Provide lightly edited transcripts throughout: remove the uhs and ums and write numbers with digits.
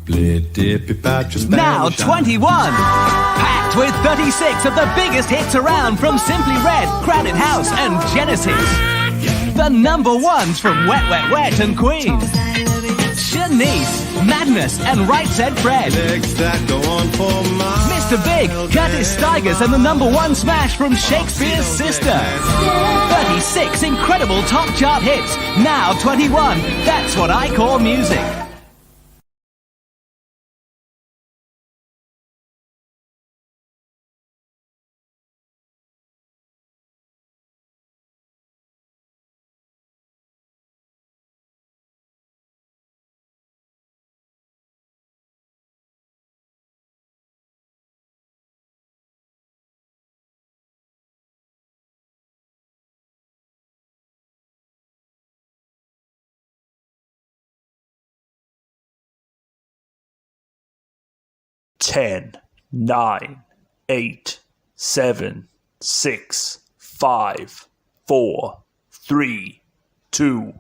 Now 21! Packed with 36 of the biggest hits around from Simply Red, Crowded House and Genesis. The number ones from Wet Wet Wet and Queen. Shanice, Madness and Right Said Fred. Mr. Big, Curtis Stigers and the number one smash from Shakespeare's Sister. 36 incredible top chart hits. Now 21. That's what I call music. Ten, 9, 8, 7, 6, 5, 4, 3, 2,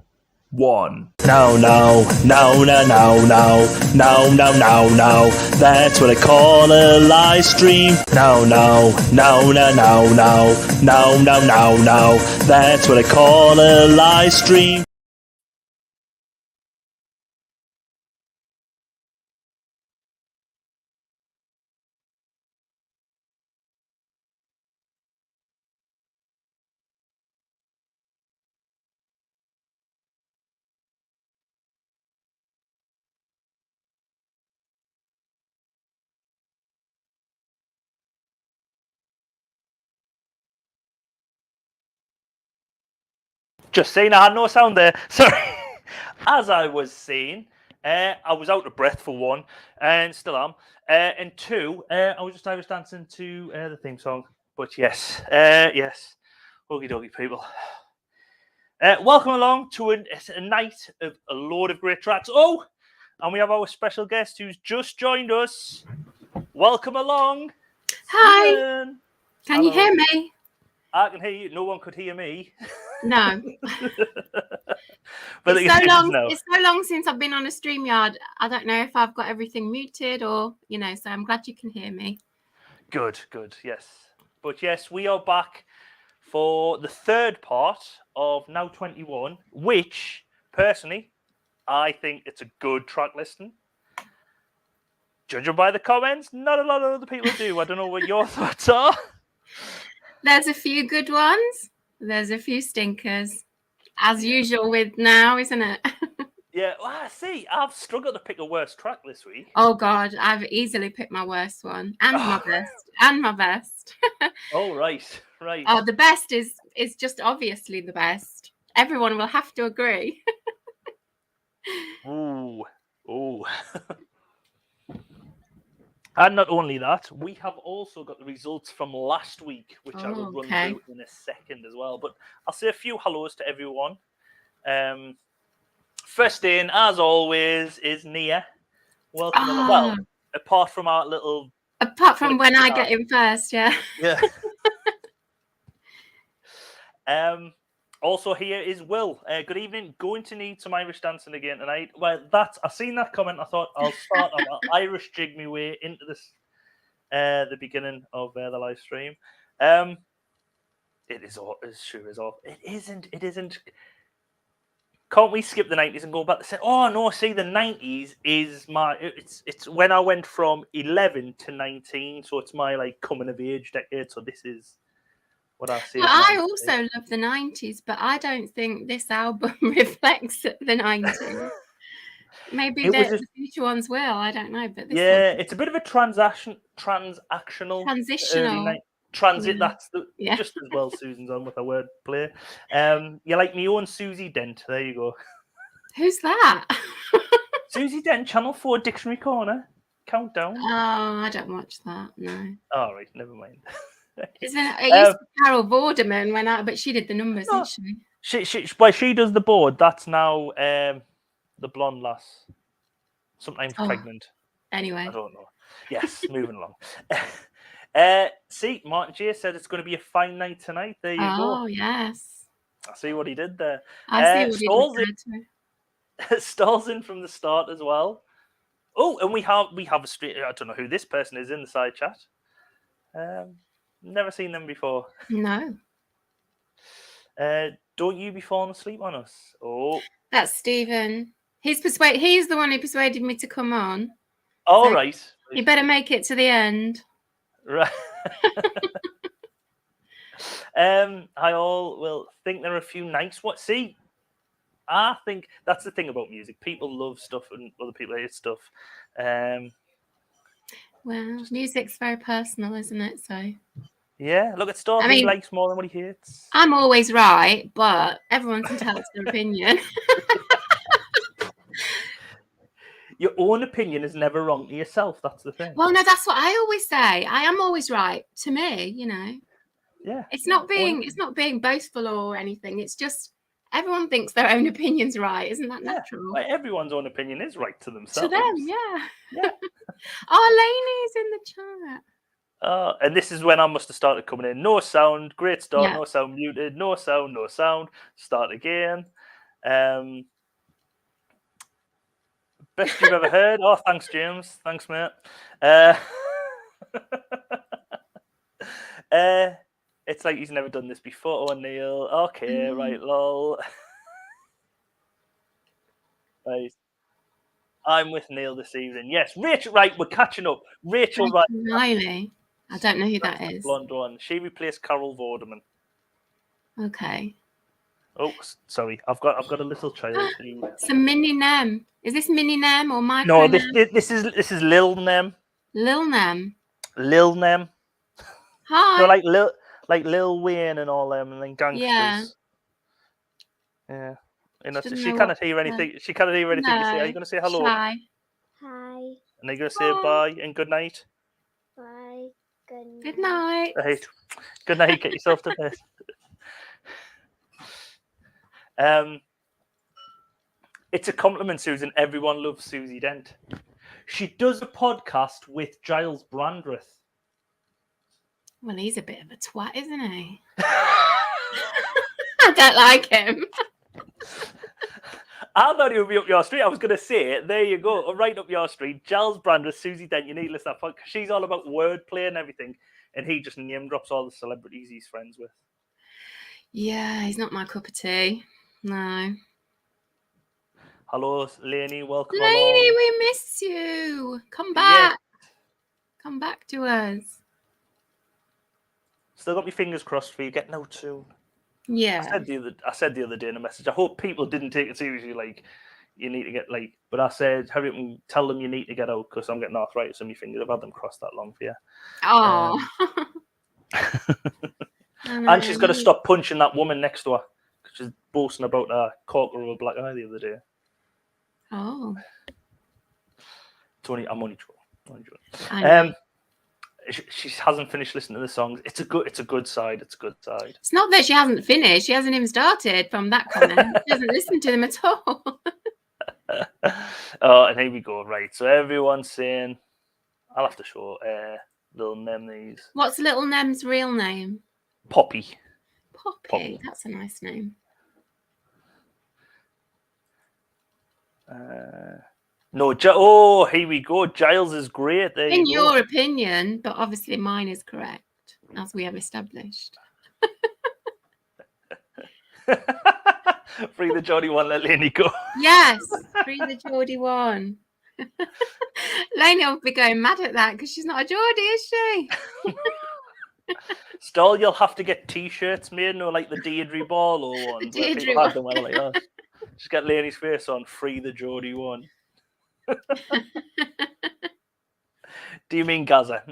1. No, no, no, no, no, no, no, no, no, no. That's what I call a live stream. No, no, no, no, no, no, no, no, no, no. That's what I call a live stream. Just saying, I had no sound there. Sorry. As I was saying, I was out of breath for one, and still am. And two, I was just Irish dancing to the theme song. But yes, yes. Okie dokie, people. Welcome along to a night of a load of great tracks. Oh, and we have our special guest who's just joined us. Welcome along. Hi. Susan. Can you hear me? I can hear you. No one could hear me. No. But it's so long since I've been on a StreamYard. I don't know if I've got everything muted or, so I'm glad you can hear me. Good, yes. But yes, we are back for the third part of Now 21, which, personally, I think it's a good track listing. Judging by the comments, not a lot of other people do. I don't know what your thoughts are. There's a few good ones. There's a few stinkers. As usual with Now, isn't it? Yeah, well, I see. I've struggled to pick a worst track this week. Oh, God. I've easily picked my worst one. And my best. And my best. Oh, right. Oh, the best is just obviously the best. Everyone will have to agree. Ooh. And not only that, we have also got the results from last week, which I will run through in a second as well. But I'll say a few hellos to everyone. First in, as always, is Nia. Welcome. Well, apart from our little... Apart from when I get in first, yeah. Yeah. Also here is Will. Good evening. Going to need some Irish dancing again tonight. Well, I seen that comment. I thought I'll start. I'll Irish jig me way into this. The beginning of the live stream. It is all. It sure is all. It isn't. Can't we skip the 90s and go back to say, oh no, see the 90s is my. It's when I went from 11 to 19, so it's my like coming of age decade. So this is. What I see. Well, I also love the 90s, but I don't think this album reflects the 90s. Maybe the future ones will. I don't know, but this it's a bit of a transitional transit. That's just as well. Susan's on with a word play. You like me own Susie Dent? There you go. Who's that? Susie Dent, Channel 4 Dictionary Corner Countdown. Oh, I don't watch that. No. All right, never mind. It used to be Carol Vorderman but she did the numbers, didn't she? She does the board. That's now the blonde lass, sometimes pregnant. Anyway, I don't know. Yes, moving along. See, Martin J said it's going to be a fine night tonight. There you go. Oh yes. I see what he did there. I see what he did there too. Stalls in from the start as well. Oh, and we have a street. I don't know who this person is in the side chat. Never seen them before. No. Don't you be falling asleep on us? Oh, That's Stephen. He's the one who persuaded me to come on. all So right. You better make it to the end. Right. I all will think there are a few nice what see. I think that's the thing about music. People love stuff and other people hate stuff. Well, music's very personal, isn't it? So yeah, look at Star. I He mean, likes more than what he hates. I'm always right, but everyone's entitled to their opinion. Your own opinion is never wrong to yourself. That's the thing. Well, no, that's what I always say. I am always right to me, you know. Yeah. It's not being boastful or anything. It's just everyone thinks their own opinion's right. Isn't that natural? Like everyone's own opinion is right to themselves. To them, yeah. Yeah. Oh, Lainey's in the chat. And this is when I must have started coming in. No sound, great start. Yeah. No sound muted. No sound. Start again. Best you've ever heard. Oh, thanks, James. Thanks, mate. It's like he's never done this before. Oh, Neil. Okay, right, lol. Right. I'm with Neil this evening. Yes, Rachel. Right, we're catching up. Rachel Riley. I don't know who that is. Blonde one. She replaced Carol Vorderman. Okay. Oh, sorry. I've got a little child who. So Mini Nem. Is this Mini Nem or Micro No, Nem? this is Lil Nem. Lil Nem. Lil Nem. Hi. No, like Lil Wayne and all them, and then gangsters. Yeah. You know, she cannot hear anything. She cannot hear anything you say. Are you going to say hello? Shy. Hi. And are you going to say bye and good night? Bye. Good night. Good night. Right. Good night. Get yourself to bed. It's a compliment, Susan. Everyone loves Susie Dent. She does a podcast with Giles Brandreth. Well, he's a bit of a twat, isn't he? I don't like him. I thought he would be up your street. I was going to say, there you go, right up your street. Giles Brandreth, Susie Dent, you need to listen to that podcast. She's all about wordplay and everything. And he just name drops all the celebrities he's friends with. Yeah, he's not my cup of tea. No. Hello, Lainey. Welcome Lainey, along. we miss you. Come back. Yeah. Come back to us. Still got my fingers crossed for you getting out soon. Yeah. I said the other day in a message, I hope people didn't take it seriously, like, you need to get, like, but I said, hurry up and tell them you need to get out because I'm getting arthritis in my fingers. I've had them crossed that long for you. Oh. And she's got to stop punching that woman next to her because she's boasting about a corker of a black eye the other day. Oh. I'm only I know. She hasn't finished listening to the songs. It's a good side. It's not that she hasn't finished. She hasn't even started from that comment. She hasn't listened to them at all. Oh, and here we go. Right. So everyone's saying, I'll have to show Little Nem these. What's Little Nem's real name? Poppy. Poppy. That's a nice name. No, here we go. Giles is great. There In you go. your opinion, but obviously mine is correct, as we have established. Free the Geordie one, let Lainey go. Yes, free the Geordie one. Lainey will be going mad at that because she's not a Geordie, is she? Still, you'll have to get T-shirts made, no, like the Deirdre Barlow ones. The where Deirdre people have them like that. Just get Lainey's face on. Free the Geordie one. Do you mean Gaza?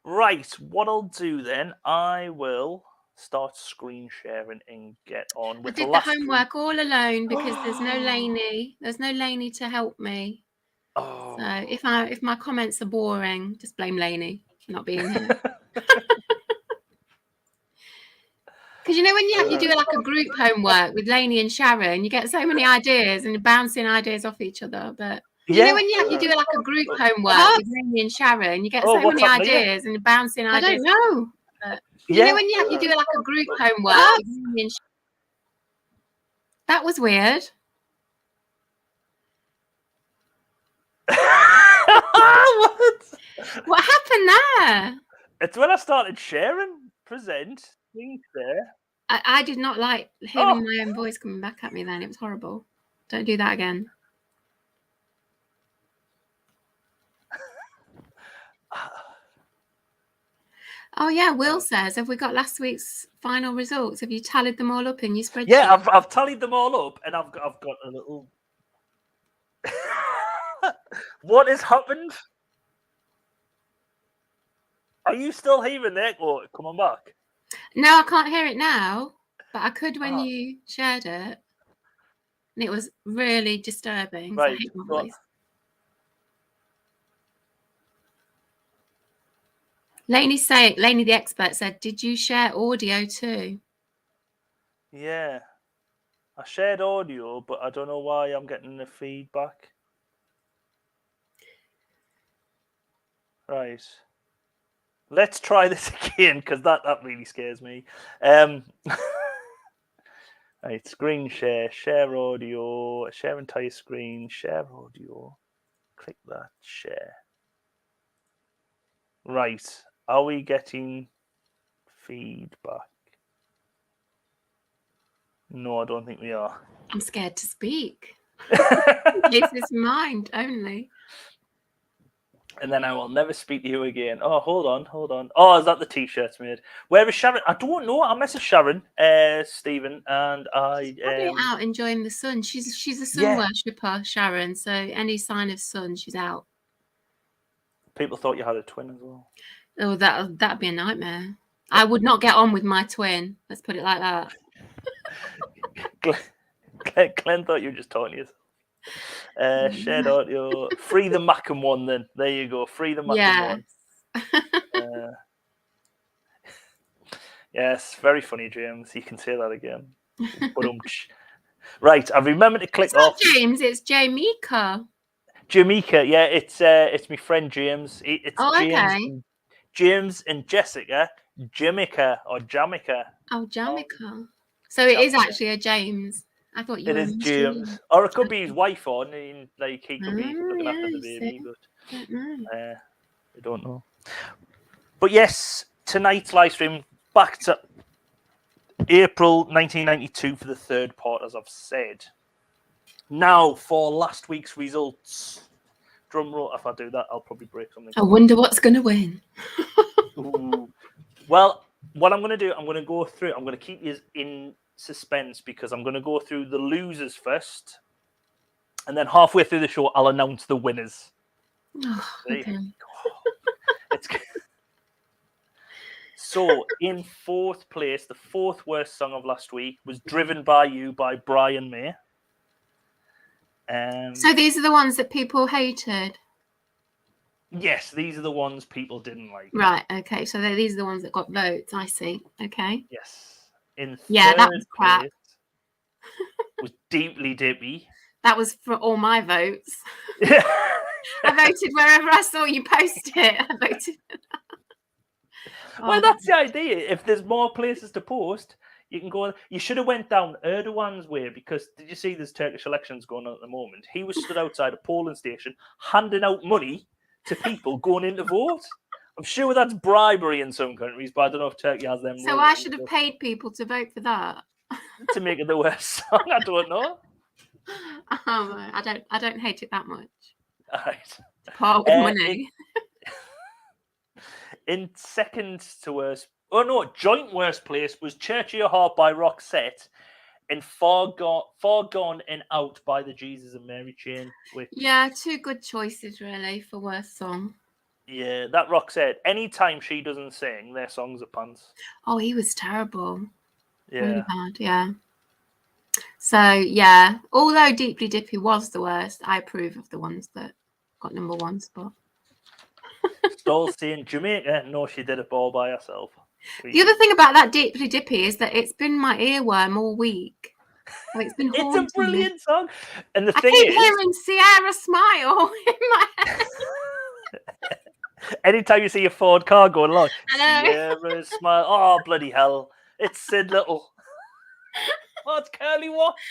Right. What I'll do then, I will start screen sharing and get on with I did the homework all alone because there's no Lainey. There's no Lainey to help me. Oh. So if my comments are boring, just blame Lainey for not being here. Because you know when you do like a group homework with Lainey and Sharon, you get so many ideas and you're bouncing ideas off each other. But you know when you do like a group homework with Lainey and Sharon, you get so many ideas and you're bouncing ideas. I don't know. But you know when you do like a group homework with Lainey and Sharon? That was weird. What? What happened there? It's when I started sharing, present, screen share. I did not like hearing my own voice coming back at me then. It was horrible. Don't do that again. Oh yeah, Will says, have we got last week's final results? Have you tallied them all up in your spreadsheet? Yeah, I've tallied them all up, and I've got a little. What has happened? Are you still hearing the echo? Come on back. No, I can't hear it now, but I could when you shared it. And it was really disturbing. Right. So I hate my voice. Lainey the expert said, did you share audio too? Yeah. I shared audio, but I don't know why I'm getting the feedback. Right. Let's try this again, because that really scares me. Right, screen share audio, share entire screen, share audio. Click that, share. Right. Are we getting feedback? No, I don't think we are. I'm scared to speak. This is mind only. And then I will never speak to you again. Oh, hold on. Oh, is that the t-shirts made? Where is Sharon? I don't know. I messaged Sharon, Stephen, and I. Probably out enjoying the sun. She's a sun worshipper, Sharon. So any sign of sun, she's out. People thought you had a twin as well. Oh, that'd be a nightmare. I would not get on with my twin. Let's put it like that. Glenn thought you were just talking to yourself. Shared audio. Free the Macam one then. There you go. Free the Macam one. Yes, very funny, James. You can say that again. Right, I've remembered to click off. It's not James, it's Jamaica. Jamaica, yeah, it's my friend James. It's James, okay. James and Jessica. Jamaica or Jamaica. Oh, Jamaica. So it is actually a James. I thought you were. It is James, or it could be his wife on. Like he could be looking after the baby, but I don't know. But yes, tonight's live stream back to April 1992 for the third part, as I've said. Now for last week's results. Drum roll. If I do that, I'll probably break something. I wonder what's going to win. Well, what I'm going to do, I'm going to go through. I'm going to keep you in suspense because I'm going to go through the losers first, and then halfway through the show, I'll announce the winners. Oh, okay. So, in fourth place, the fourth worst song of last week was "Driven by You" by Brian May. So these are the ones that people hated? Yes, these are the ones people didn't like. Right, okay. So these are the ones that got votes. I see. Okay. Yes. In that was crap. Was Deeply Dippy. That was for all my votes. I voted wherever I saw you post it. I voted. Well, that's the idea. If there's more places to post, you can go. You should have went down Erdogan's way, because did you see there's Turkish elections going on at the moment? He was stood outside a polling station handing out money to people going in to vote. I'm sure that's bribery in some countries, but I don't know if Turkey has them. So I should have paid people to vote for that. To make it the worst song. I don't know. I don't hate it that much. All right. Part with money. In second to worst, joint worst place was Church of Your Heart by Roxette, and Far Gone and Out by the Jesus and Mary Chain. Yeah, two good choices really for worst song. Yeah, that Roxette, anytime she doesn't sing, their songs are pants. Oh, he was terrible. Yeah. Really bad, yeah. So, yeah, although Deeply Dippy was the worst, I approve of the ones that got number one spot. Stall saying Jamaica, no, she did it all by herself. The other thing about that Deeply Dippy is that it's been my earworm all week. Like, it's been haunting It's a brilliant song. And the I thing keep is, hearing Sierra Smile in my head. anytime you see a Ford car going along, I know. Sierra Smile. Oh, bloody hell. It's Sid Little. Oh, it's Curly Watts.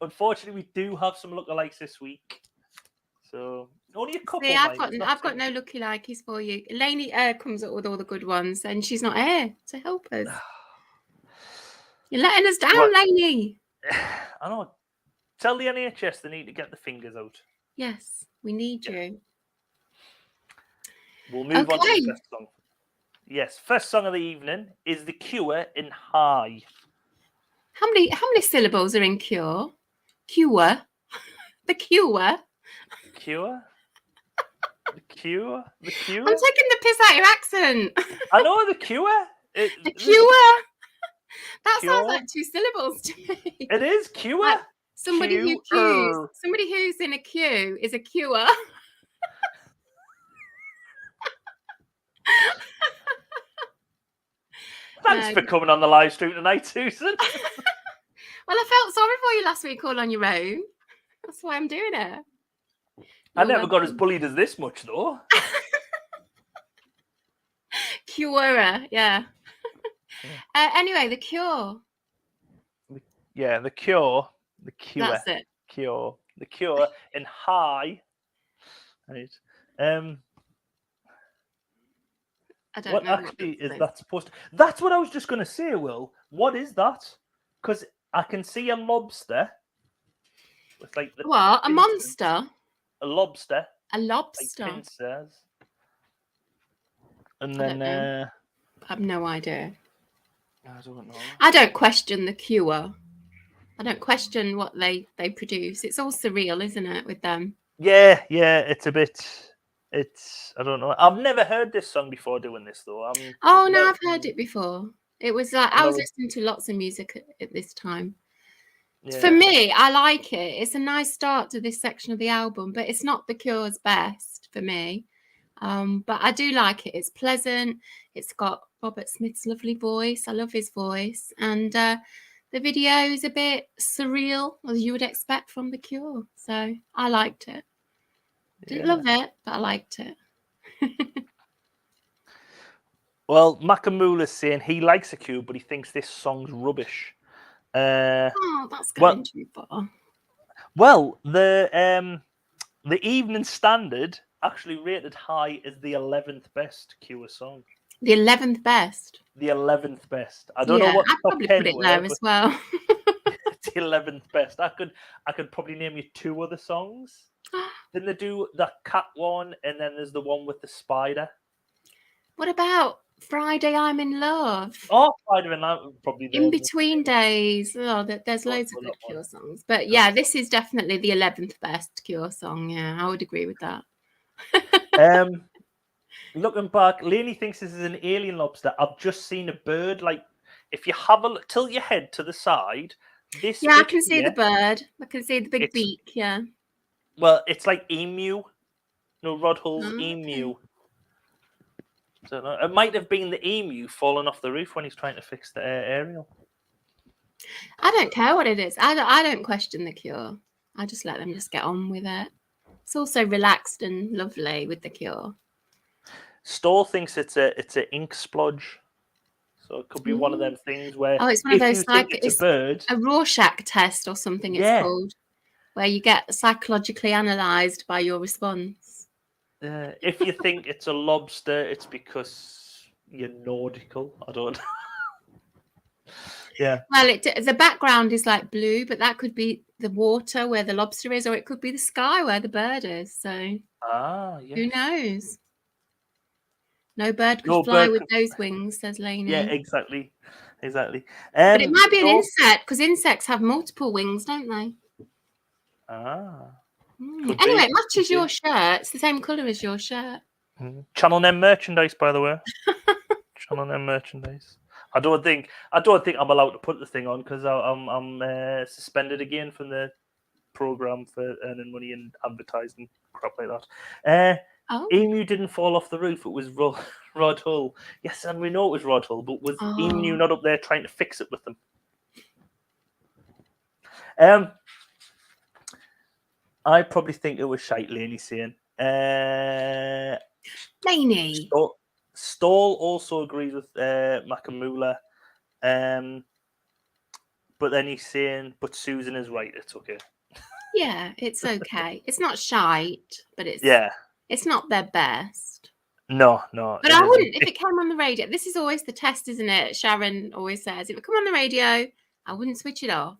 unfortunately, we do have some lookalikes this week. So only a couple. See, I've got no lucky likeys for you. Lainey comes up with all the good ones, and she's not here to help us. You're letting us down, Lainey. I know. Tell the NHS they need to get the fingers out. Yes, we need you. We'll move on to the first song. Yes, first song of the evening is The Cure in High. How many syllables are in Cure? Cure. The Cure. Cure? The Cure? The Cure? I'm taking the piss out of your accent. I know, The Cure. The Cure. That Cure? sounds like 2 syllables to me. It is Cure. Like somebody who queues. Somebody who's in a queue is a queuer. Thanks for coming on the live stream tonight, Susan. Well, I felt sorry for you last week all on your own. That's why I'm doing it. I never got as bullied as this much, though. Curer, yeah. Anyway, The Cure. Yeah, The Cure. The Cure. That's it. Cure. The Cure in High. Right. I don't What know. actually is that supposed to... That's what I was just going to say, Will. What is that? Because I can see a lobster. With like the what? A pincers. monster? A lobster. A lobster? Like pincers. And then... I have no idea. I don't know. I don't question The Cure. I don't question what they produce. It's all surreal, isn't it, with them? Yeah, it's a bit... I don't know. I've never heard this song before doing this, though. I've heard it before. It was like, I was listening to lots of music at this time. Yeah. For me, I like it. It's a nice start to this section of the album, but it's not The Cure's best for me. But I do like it. It's pleasant. It's got Robert Smith's lovely voice. I love his voice. And the video is a bit surreal, as you would expect from The Cure. So I liked it. Didn't love it, but I liked it. Well, Makamula's saying he likes The Cure, but he thinks this song's rubbish. That's going too far. Well, the Evening Standard actually rated High as the 11th best Cure song. The 11th best? The 11th best. I don't know what I'd probably put it there as well. The 11th best. I could probably name you 2 other songs. Then they do the cat one, and then there's the one with the spider. What about Friday I'm in Love? Oh, Friday in Love, probably. In Between Days. Oh, there's loads of good Cure songs. But yeah, this is definitely the 11th best Cure song. Yeah, I would agree with that. Looking back, Lainey thinks this is an alien lobster. I've just seen a bird. Like, if you have a look, tilt your head to the side. I can see the bird. I can see the big beak. Yeah. Well, it's like emu. No, Rod Hull's emu. So it might have been the emu falling off the roof when he's trying to fix the aerial. I don't care what it is. I don't question The Cure. I just let them just get on with it. It's also relaxed and lovely with The Cure. Stoll thinks it's a ink splodge. So it could be one of them things where it's one of those it's a bird. A Rorschach test or something it's called. Where you get psychologically analysed by your response. If you think it's a lobster, it's because you're nautical. I don't know. Yeah. Well, the background is like blue, but that could be the water where the lobster is, or it could be the sky where the bird is. So who knows? No bird could fly with those wings, says Lainey. Yeah, exactly. But it might be an insect, because insects have multiple wings, don't they? Anyway, it matches your shirt. It's the same colour as your shirt. Channel NEM merchandise, by the way. Channel NEM merchandise. I don't think I'm allowed to put the thing on because I'm suspended again from the program for earning money and advertising crap like that. Emu didn't fall off the roof. It was Rod Hull. Yes, and we know it was Rod Hull, but was Emu not up there trying to fix it with them? I probably think it was shite, Lainey saying. Lainey. Stoll also agrees with Makamula. but then he's saying, "But Susan is right. It's okay." Yeah, it's okay. It's not shite, but it's not their best. No. But I wouldn't, if it came on the radio. This is always the test, isn't it? Sharon always says, if it come on the radio, I wouldn't switch it off.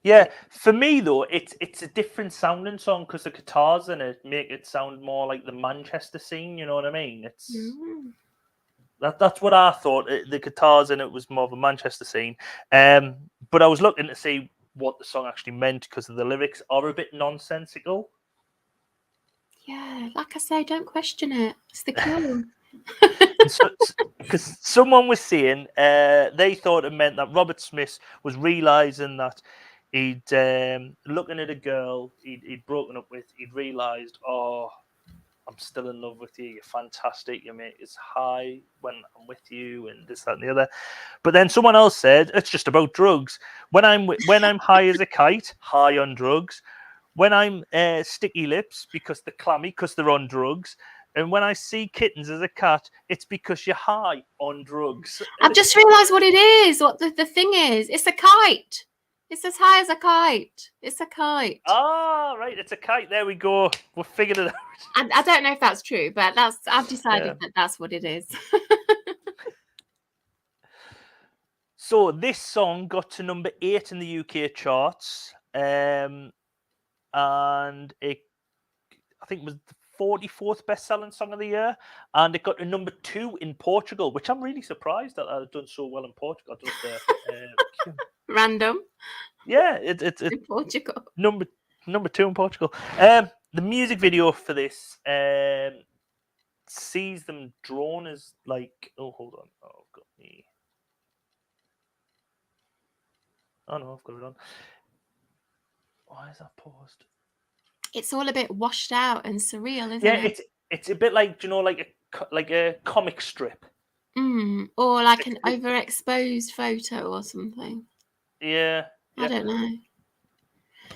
Yeah, for me though, it's a different sounding song because the guitars in it make it sound more like the Manchester scene. You know what I mean? It's that's what I thought. The guitars in it was more of a Manchester scene. But I was looking to see what the song actually meant because the lyrics are a bit nonsensical. Yeah, like I say, don't question it. It's the Cure. Because someone was saying they thought it meant that Robert Smith was realizing that he'd looking at a girl he'd broken up with. He'd realized, oh, I'm still in love with you. You're fantastic. You make us high when I'm with you, and this, that, and the other. But then someone else said it's just about drugs. When I'm high as a kite, high on drugs. When I'm sticky lips because they're clammy because they're on drugs. And when I see kittens as a cat, it's because you're high on drugs. I've just realised what it is. What the thing is. It's a kite. It's as high as a kite. It's a kite. Ah, right. It's a kite. There we go. We've figured it out. I don't know if that's true, but I've decided that that's what it is. So this song got to number 8 in the UK charts. And it, I think, was the 44th best-selling song of the year, and it got to number 2 in Portugal, which I'm really surprised that I've done so well in Portugal. Random. Yeah, it's in Portugal. Number 2 in Portugal. The music video for this sees them drawn as like. Oh, hold on. Oh, I've got me. Oh no, I've got it on. Why is that paused? It's all a bit washed out and surreal, isn't it? Yeah, it's a bit like, you know, like a comic strip. Or like an overexposed photo or something. Yeah. I don't know.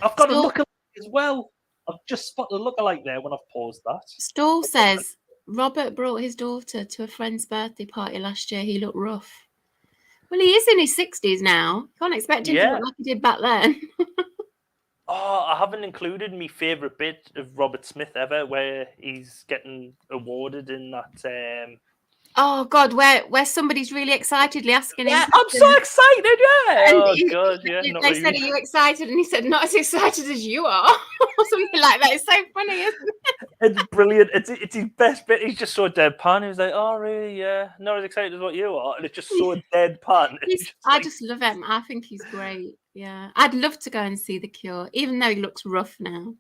I've got a lookalike as well. I've just spotted a lookalike there when I've paused that. Stall says Robert brought his daughter to a friend's birthday party last year. He looked rough. Well, he is in his 60s now. Can't expect him to look like he did back then. Oh, I haven't included my favourite bit of Robert Smith ever, where he's getting awarded in that. Oh God, where somebody's really excitedly asking him. Yeah, I'm so excited! Yeah. And oh God, yeah. They said, "Are you excited?" And he said, "Not as excited as you are," or something like that. It's so funny, isn't it? It's brilliant. It's his best bit. He's just so deadpan. He was like, "Oh, really? Yeah, not as excited as what you are," and it's just so deadpan. I just love him. I think he's great. Yeah, I'd love to go and see The Cure, even though he looks rough now.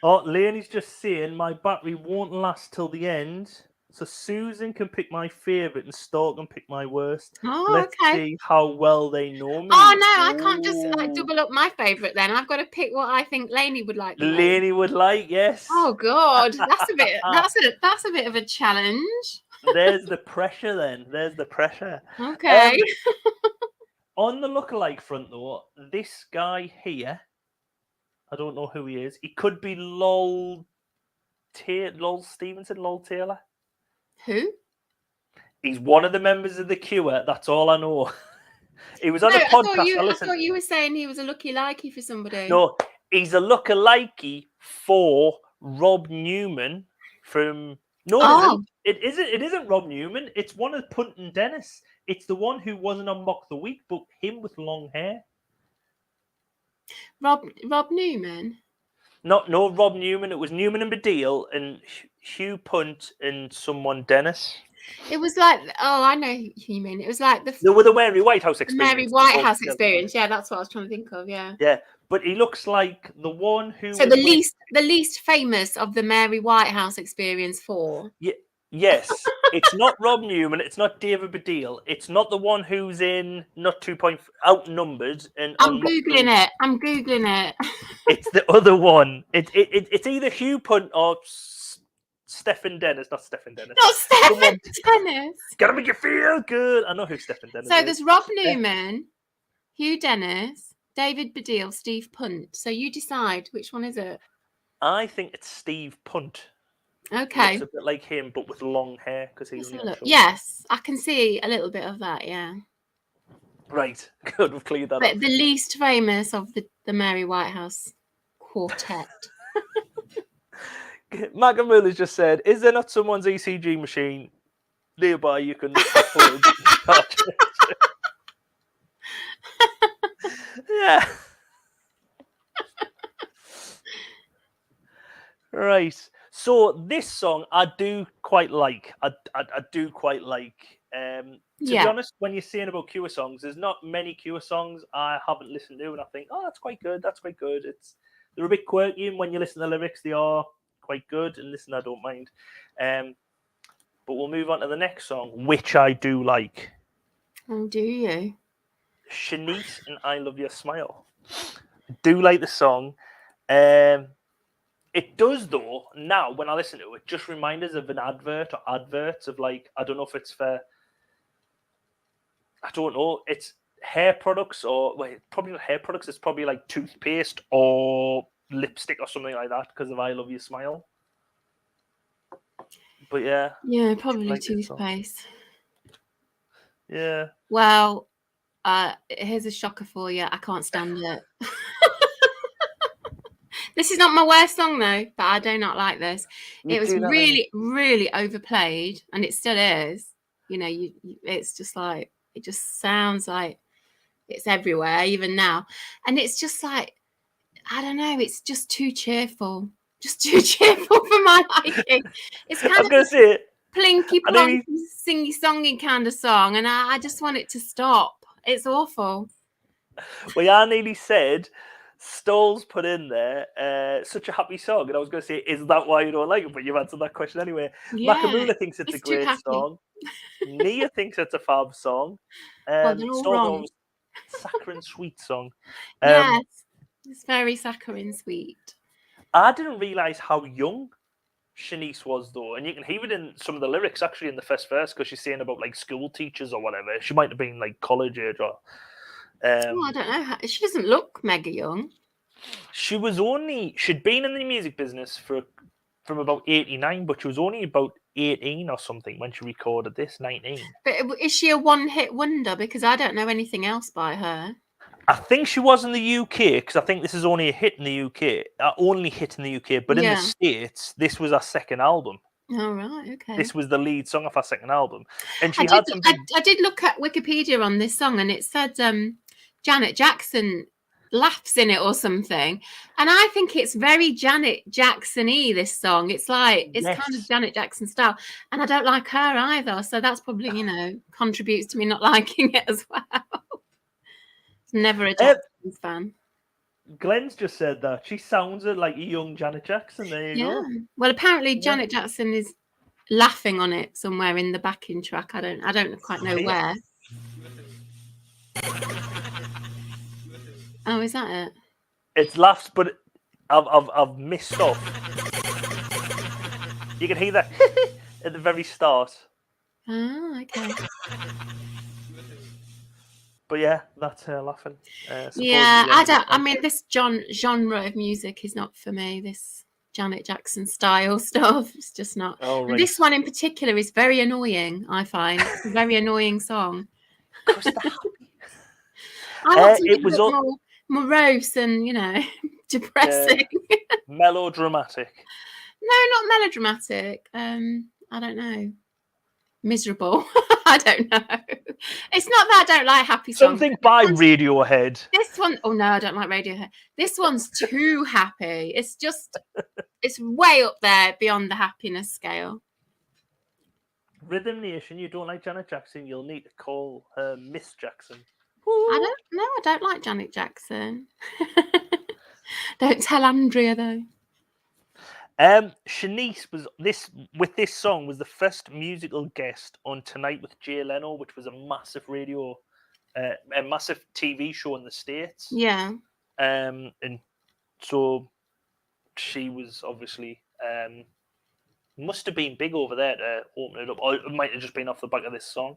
Oh, Leonie's just saying my battery won't last till the end, so Susan can pick my favourite and Stork can pick my worst. Oh, Let's okay. see how well they know me. Oh no, I can't just like double up my favourite then. I've got to pick what I think Lainey would like. Lainey would like, yes. Oh God, that's a bit. That's a bit of a challenge. There's the pressure then. There's the pressure. Okay. On the lookalike front though, this guy here, I don't know who he is. He could be Lol Stevenson, Lol Taylor. Who? He's one of the members of The Cure. That's all I know. He was on a podcast. I thought you were saying he was a looky-likey for somebody. No, he's a looky-likey for Rob Newman from... No, it isn't Rob Newman. It's one of Punt and Dennis. It's the one who wasn't on Mock the Week, but him with long hair. Rob Newman? No, Rob Newman. It was Newman and Baddiel and Hugh Punt and someone Dennis. It was like, oh, I know who you mean. It was like the Mary Whitehouse experience. Mary Whitehouse experience. Yeah, that's what I was trying to think of. Yeah. Yeah, but he looks like the one who. So the least famous of the Mary Whitehouse experience 4. Yeah. Yes, it's not Rob Newman. It's not David Baddiel. It's not the one who's in not 2 point outnumbered. And I'm googling it. It's the other one. It's either Hugh Punt or Stephen Dennis. Not Stephen Dennis. Not Stephen Dennis. Gotta make you feel good. I know who Stephen Dennis is. So there's Rob Newman, Hugh Dennis, David Baddiel, Steve Punt. So you decide which one is it. I think it's Steve Punt. Okay. It's a bit like him, but with long hair because he's. Yes, I can see a little bit of that. Yeah. Right, good. We've cleared that But up. the least famous of the Mary Whitehouse quartet. Mac and Muller just said, "Is there not someone's ECG machine nearby you can plug?" Yeah. Right. So this song I do quite like. I do quite like. To be honest, when you're saying about Cure songs, there's not many Cure songs I haven't listened to, and I think, oh, that's quite good. That's quite good. They're a bit quirky, and when you listen to the lyrics, they are quite good. And listen, I don't mind. But we'll move on to the next song, which I do like. Oh, do you? Shanice and I Love Your Smile. I do like the song. It does, though, now when I listen to it, just reminds us of an advert or adverts of, like, I don't know if it's for, I don't know, it's hair products or, wait, probably not hair products, it's probably like toothpaste or lipstick or something like that because of I Love Your Smile. But yeah. Yeah, probably toothpaste. Yeah. Well, here's a shocker for you. I can't stand it. This is not my worst song though, but I do not like this. It was really, really overplayed, and it still is. You know, it's just like, it just sounds like it's everywhere, even now. And it's just like, I don't know, it's just too cheerful. Just too cheerful for my liking. It's kind of a plinky plonky, singy songy kind of song, and I just want it to stop. It's awful. Well, I nearly said Stoll's put in there such a happy song, and I was going to say, is that why you don't like it? But you've answered that question anyway. Yeah, Makamula thinks it's a great song. Nia thinks it's a fab song. Well, they're all wrong. Saccharine sweet song. Yes, it's very saccharine sweet. I didn't realise how young Shanice was, though, and you can hear it in some of the lyrics actually in the first verse because she's saying about like school teachers or whatever. She might have been like college age or. I don't know. She doesn't look mega young. She'd been in the music business from about 89, but she was only about 18 or something when she recorded this, 19. But is she a one-hit wonder? Because I don't know anything else by her. I think she was in the UK, because I think this is only a hit in the UK. Only hit in the UK, but in the States, this was our second album. Oh, right, okay. This was the lead song of our second album. And I did look at Wikipedia on this song, and it said Janet Jackson laughs in it or something. And I think it's very Janet Jackson-y, this song. It's like, it's kind of Janet Jackson style. And I don't like her either. So that's probably, contributes to me not liking it as well. It's never a Jackson fan. Glenn's just said that. She sounds like a young Janet Jackson. There you go. Well, apparently Janet Jackson is laughing on it somewhere in the backing track. I don't quite know where. Oh, is that it? It's laughs, but I've missed off. You can hear that at the very start. Oh, okay. But yeah, that's her laughing. I mean, this genre of music is not for me. This Janet Jackson style stuff, it's just not. Oh, right. This one in particular is very annoying. I find it's a very annoying song. I want something a bit more morose and depressing. Melodramatic. No, not melodramatic. I don't know. Miserable. I don't know. It's not that I don't like happy songs. Something by Radiohead. This one, oh no, I don't like Radiohead. This one's too happy. It's way up there beyond the happiness scale. Rhythm Nation, you don't like Janet Jackson, you'll need to call her Miss Jackson. I don't like Janet Jackson. Don't tell Andrea though. Shanice with this song was the first musical guest on Tonight with Jay Leno, which was a massive a massive TV show in the States. Yeah. And so she was obviously must have been big over there to open it up, or it might have just been off the back of this song.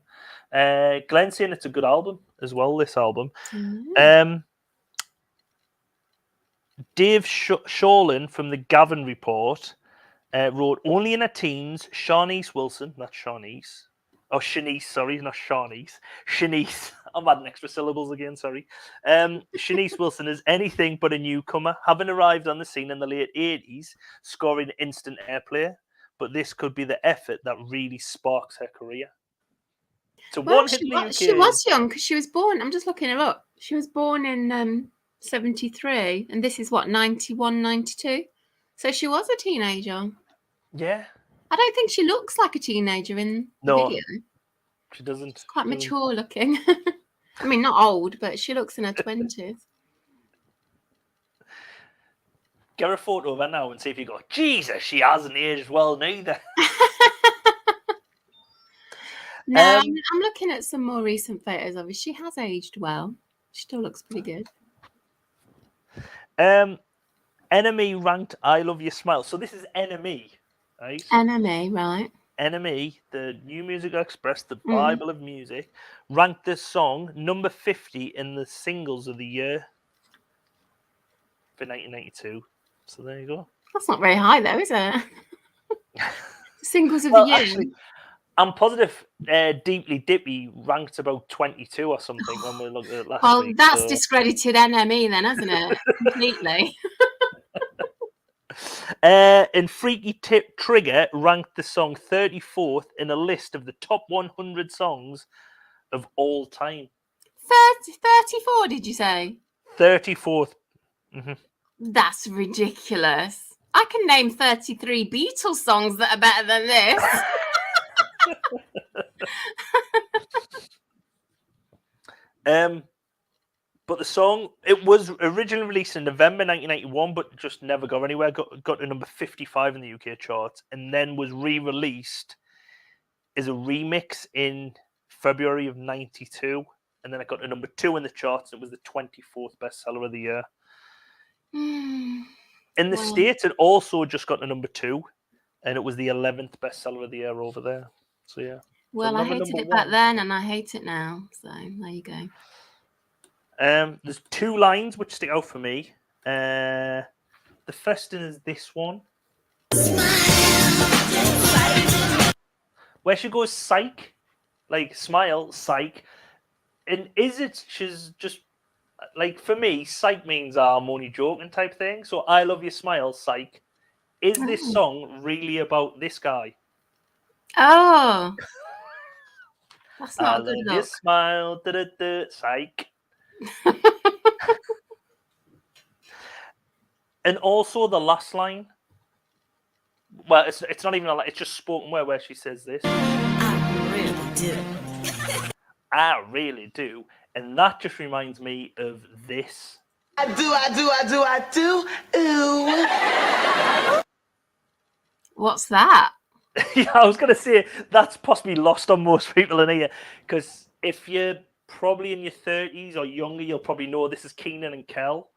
Glenn's saying it's a good album as well. This album. Mm-hmm. Dave Shawlin from the Gavin Report wrote, only in her teens, Shanice Wilson, that's Shanice, Oh, Shanice, sorry, not Shanice. Shanice. I'm adding extra syllables again, sorry. Shanice Wilson is anything but a newcomer, having arrived on the scene in the late 80s, scoring instant airplay. But this could be the effort that really sparks her career. So Well, one hit in the UK. she was young because she was born. I'm just looking her up. She was born in 73, and this is what, 91, 92. So she was a teenager. Yeah. I don't think she looks like a teenager in the No, video. she doesn't. She's quite mature looking. I mean, not old, but she looks in her 20s. Get a photo of her now and see if you go, Jesus, she hasn't aged well neither. No, I'm looking at some more recent photos of her. She has aged well. She still looks pretty good. NME ranked I Love Your Smile. So this is NME, right? NME, right. NME, the New Musical Express, the Bible of music, ranked this song number 50 in the singles of the year for 1992. So there you go. That's not very high though, is it? Singles of the year. Actually, I'm positive Deeply Dippy ranked about 22 or something when we looked at it last week. Well, that's discredited NME then, hasn't it? Completely. And Freaky Tip Trigger ranked the song 34th in a list of the top 100 songs of all time. 34, did you say? 34th. Mm-hmm. That's ridiculous. I can name 33 Beatles songs that are better than this. But the song, it was originally released in November 1991, but just never got anywhere. Got to number 55 in the UK charts, and then was re-released as a remix in February of 92, and then it got to number 2 in the charts. It was the 24th bestseller of the year. In the States, it also just got to number 2, and it was the 11th bestseller of the year over there. So yeah. Well, I hated it back then, and I hate it now. So there you go. There's 2 lines which stick out for me. The first one is this one, where she goes psych, like smile, psych. And is it? She's just like, for me, psych means I'm only joking type thing. So I love your smile, psych. Is this song really about this guy? Oh, that's not a good look. look. Your smile, psych. And also the last line. Well, it's not even a line, it's just spoken word where she says this. I really do. I really do. And that just reminds me of this. I do. Ooh. What's that? Yeah, I was going to say that's possibly lost on most people in here, because if you're probably in your 30s or younger, you'll probably know this is Keenan and Kel,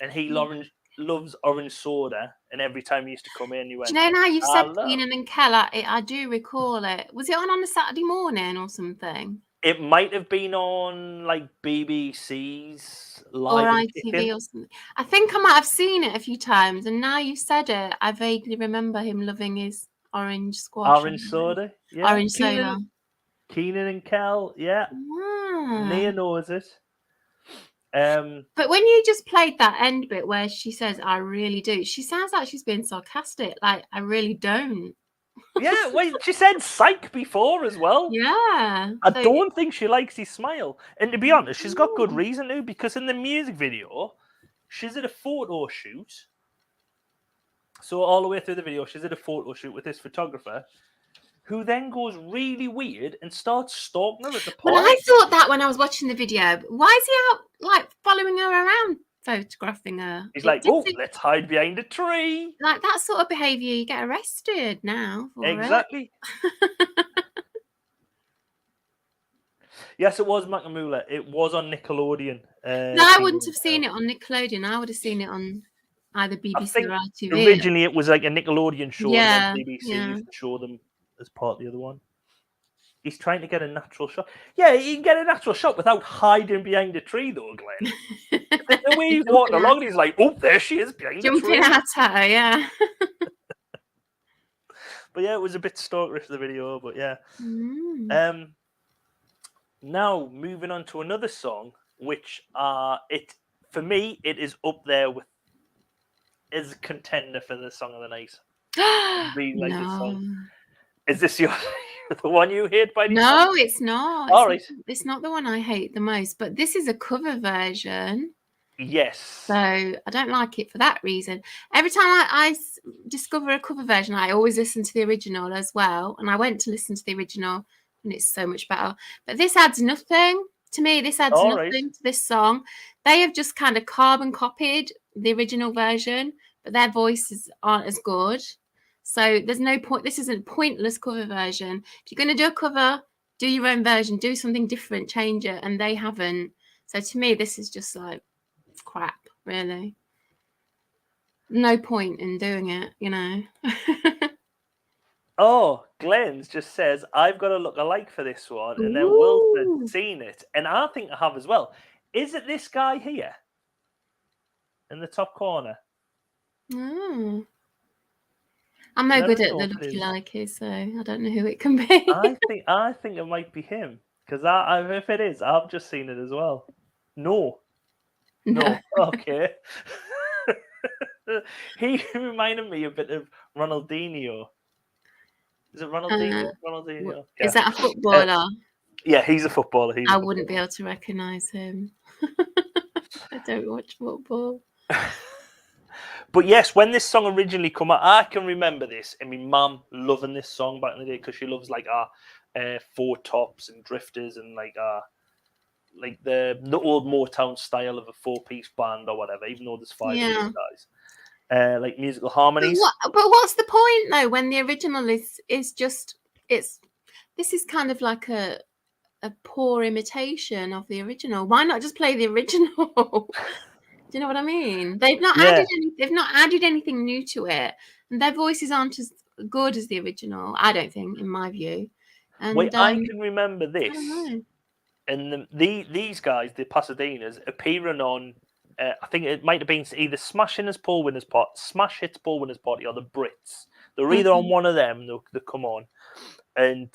and he loves orange soda, and every time he used to come in, you went, do you know now you've said Keenan and Kel, I do recall it. Was it on a Saturday morning or something? It might have been on like BBC's Live or ITV or something. I think I might have seen it a few times, and now you said it, I vaguely remember him loving his orange squash. Orange soda? Yeah. Orange soda. Keenan and Kel, yeah. Nia knows it. But when you just played that end bit where she says, I really do, she sounds like she's being sarcastic. Like, I really don't. Yeah, wait, she said psych before as well. Yeah. I don't think she likes his smile. And to be honest, she's got good reason to, because in the music video, she's at a photo shoot. So all the way through the video, she's at a photo shoot with this photographer, who then goes really weird and starts stalking her at the park. Well, I thought that when I was watching the video. Why is he out, like, following her around, photographing her? He's like, let's hide behind a tree. Like, that sort of behaviour, you get arrested now for exactly. Yes, it was Macamulla. It was on Nickelodeon. No, I wouldn't have seen it on Nickelodeon. I would have seen it on either BBC or ITV. Originally, it was like a Nickelodeon show. Yeah, and BBC used to show them as part of the other one. He's trying to get a natural shot. Yeah, you can get a natural shot without hiding behind a tree, though, Glenn. The way he's walking along, he's like, oh, there she is behind the tree. Jumping at her, yeah. But yeah, it was a bit stalkerish, the video, but yeah. Mm. Now moving on to another song, which for me it is up there with is a contender for the song of the night. Really like this song. No. Is this the one you hate by any chance? No, it's not. All right. It's not the one I hate the most, but this is a cover version. Yes. So I don't like it for that reason. Every time I discover a cover version, I always listen to the original as well. And I went to listen to the original, and it's so much better. But this adds nothing to me. This adds nothing to this song. They have just kind of carbon copied the original version, but their voices aren't as good. So there's no point. This is a pointless cover version. If you're going to do a cover, do your own version, do something different, change it. And they haven't. So to me, this is just like crap, really. No point in doing it, you know. Oh, Glenn's just says, I've got a look-alike for this one. And then Wilfred's seen it. And I think I have as well. Is it this guy here? In the top corner? Oh. I'm no good at the look-alike, so I don't know who it can be. I think it might be him. Because if it is, I've just seen it as well. No. Okay. He reminded me a bit of Ronaldinho. Is it Ronaldinho? Ronaldinho. Yeah. Is that a footballer? Yeah, he's a footballer. I wouldn't be able to recognise him. I don't watch football. But yes, when this song originally came out, I can remember this, and my mum loving this song back in the day because she loves like Four Tops and Drifters and like the old Motown style of a 4-piece band or whatever. Even though there's 5 of these guys, like musical harmonies. But what's the point though when the original is just this is kind of like a poor imitation of the original. Why not just play the original? Do you know what I mean? They've not added anything new to it, and their voices aren't as good as the original. I don't think, in my view. And wait, I can remember this, and these guys, the Pasadenas, appearing on. I think it might have been either Smash Hits Paul Winner's Party, or the Brits. They're either on one of them. They come on, and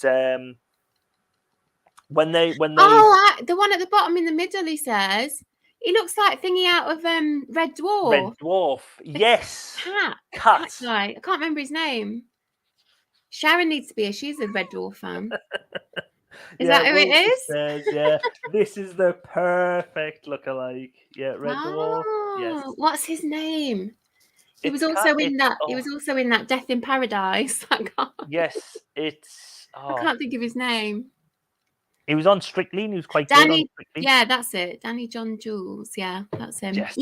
when they the one at the bottom in the middle, he says. He looks like thingy out of Red Dwarf. Red Dwarf, yes. Cat guy. I can't remember his name. Sharon needs to be here. She's a Red Dwarf fan. Is that who it is? Says, yeah. This is the perfect lookalike. Yeah, Red Dwarf. Yes. What's his name? He was also in that. He was also in that Death in Paradise. That guy. Yes, it's. I can't think of his name. He was on Strictly. He was quite good on Strictly. Yeah, that's it. Danny John Jules. Yeah, that's him. Yes.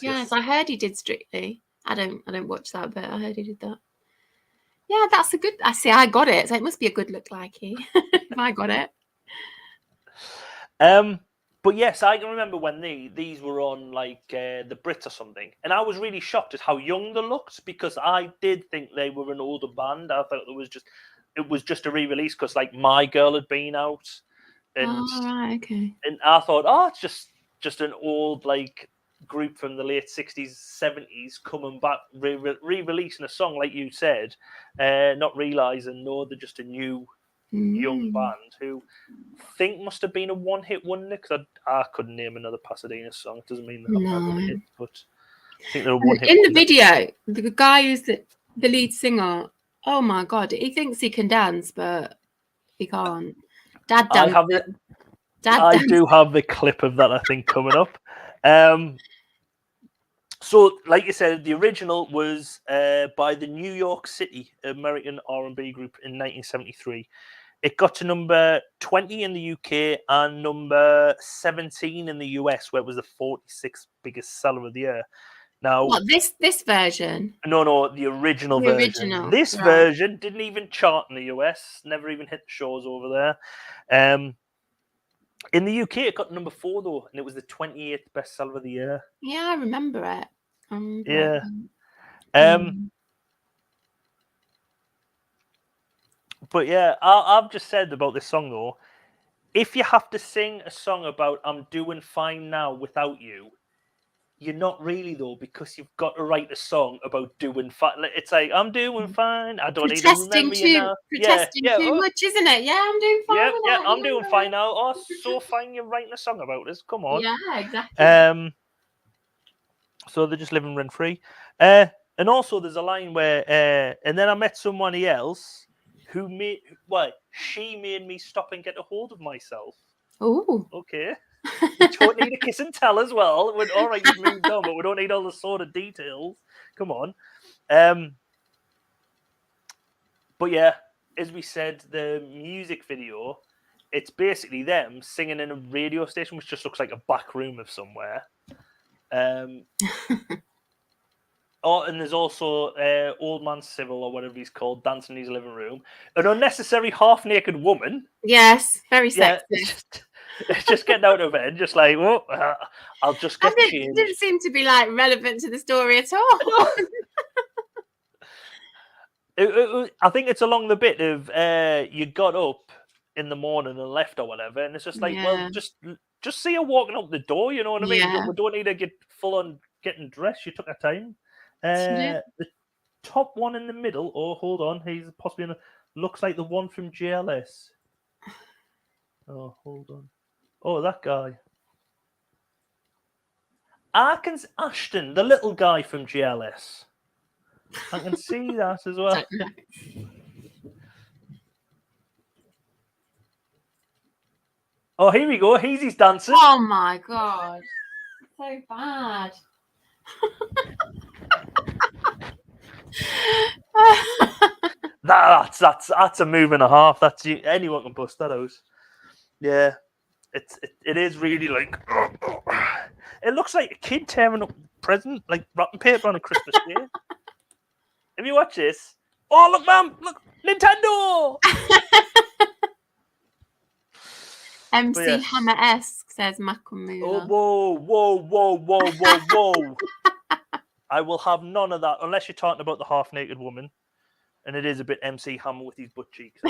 Yes. I heard he did Strictly. I don't watch that, but I heard he did that. Yeah, that's a good. I see. I got it. So it must be a good look like he. If I got it. But yes, I can remember when these were on like the Brits or something, and I was really shocked at how young they looked because I did think they were an older band. I thought it was just a re-release because like My Girl had been out, and okay. And I thought, it's just an old like group from the late 60s, 70s coming back, re-releasing a song like you said, not realizing they're just a new young band who I think must have been a one-hit wonder because I couldn't name another Pasadena song. It doesn't mean they haven't had a hit, but I think they're a one-hit in wonder. the video, the guy who's the lead singer. Oh my God, he thinks he can dance, but he can't. Dad dance. I do have the clip of that, I think, coming up. So, like you said, the original was by the New York City American R&B group in 1973. It got to number 20 in the UK and number 17 in the US, where it was the 46th biggest seller of the year. Now, what, this version? No, the original version. This version didn't even chart in the US, never even hit the shows over there. In the UK, it got number 4 though, and it was the 28th bestseller of the year. Yeah, I remember it. Yeah. But yeah, I've just said about this song though. If you have to sing a song about "I'm doing fine now without you," you're not really though, because you've got to write a song about doing fine. It's like, I'm doing fine. I don't need to remember you now. Protesting too much, isn't it? Yeah, I'm doing fine. I'm doing fine now. Oh, so fine. You're writing a song about this. Come on. Yeah, exactly. So they're just living rent free. And also, there's a line where, and then I met someone else who she made me stop and get a hold of myself. Oh, okay. We don't need a kiss and tell as well. We're all right, you've moved on, but we don't need all the sort of details. Come on. But yeah, as we said, the music video, it's basically them singing in a radio station, which just looks like a back room of somewhere. And there's also Old Man Civil, or whatever he's called, dancing in his living room. An unnecessary half-naked woman. Yes, very sexy. Just getting out of bed, just like, I'll just get changed. It didn't seem to be like relevant to the story at all. I think it's along the bit of you got up in the morning and left or whatever, and it's just like, well, just see her walking out the door. You know what I mean? Yeah. We don't need to get full on getting dressed. You took her time. The top one in the middle. Oh, hold on, he's possibly looks like the one from GLS. Oh, hold on. Oh, that guy. Arkins Ashton, the little guy from GLS. I can see that as well. Oh, here we go. He's dancing. Oh my god. So bad. That's a move and a half. Anyone can bust that out. Yeah. It is really like it looks like a kid tearing up a present, like wrapping paper on a Christmas day. Have you watched this? Oh look, ma'am, look, Nintendo. MC Hammer-esque, says Macamoon. Oh, whoa. I will have none of that unless you're talking about the half-naked woman, and it is a bit MC Hammer with his butt cheeks.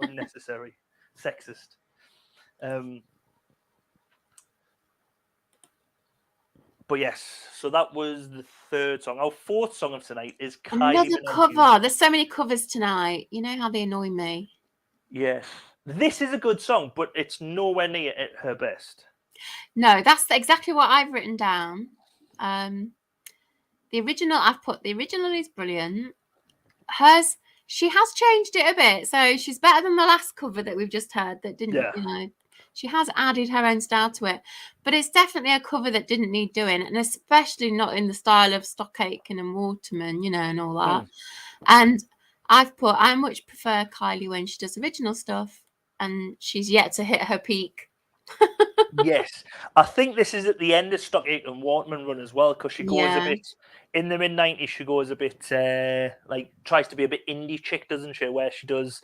Unnecessary, sexist. But yes, so that was the third song. Our fourth song of tonight is another cover. There's so many covers tonight. You know how they annoy me. Yes. This is a good song, but it's nowhere near at her best. No, that's exactly what I've written down. The original is brilliant. Hers, she has changed it a bit. So she's better than the last cover that we've just heard that didn't, she has added her own style to it. But it's definitely a cover that didn't need doing, and especially not in the style of Stock Aitken and Waterman, and all that. And I much prefer Kylie when she does original stuff, and she's yet to hit her peak. Yes, I think this is at the end of Stock Aitken Waterman run as well, because she goes a bit in the mid-90s. She goes a bit tries to be a bit indie chick, doesn't she? Where she does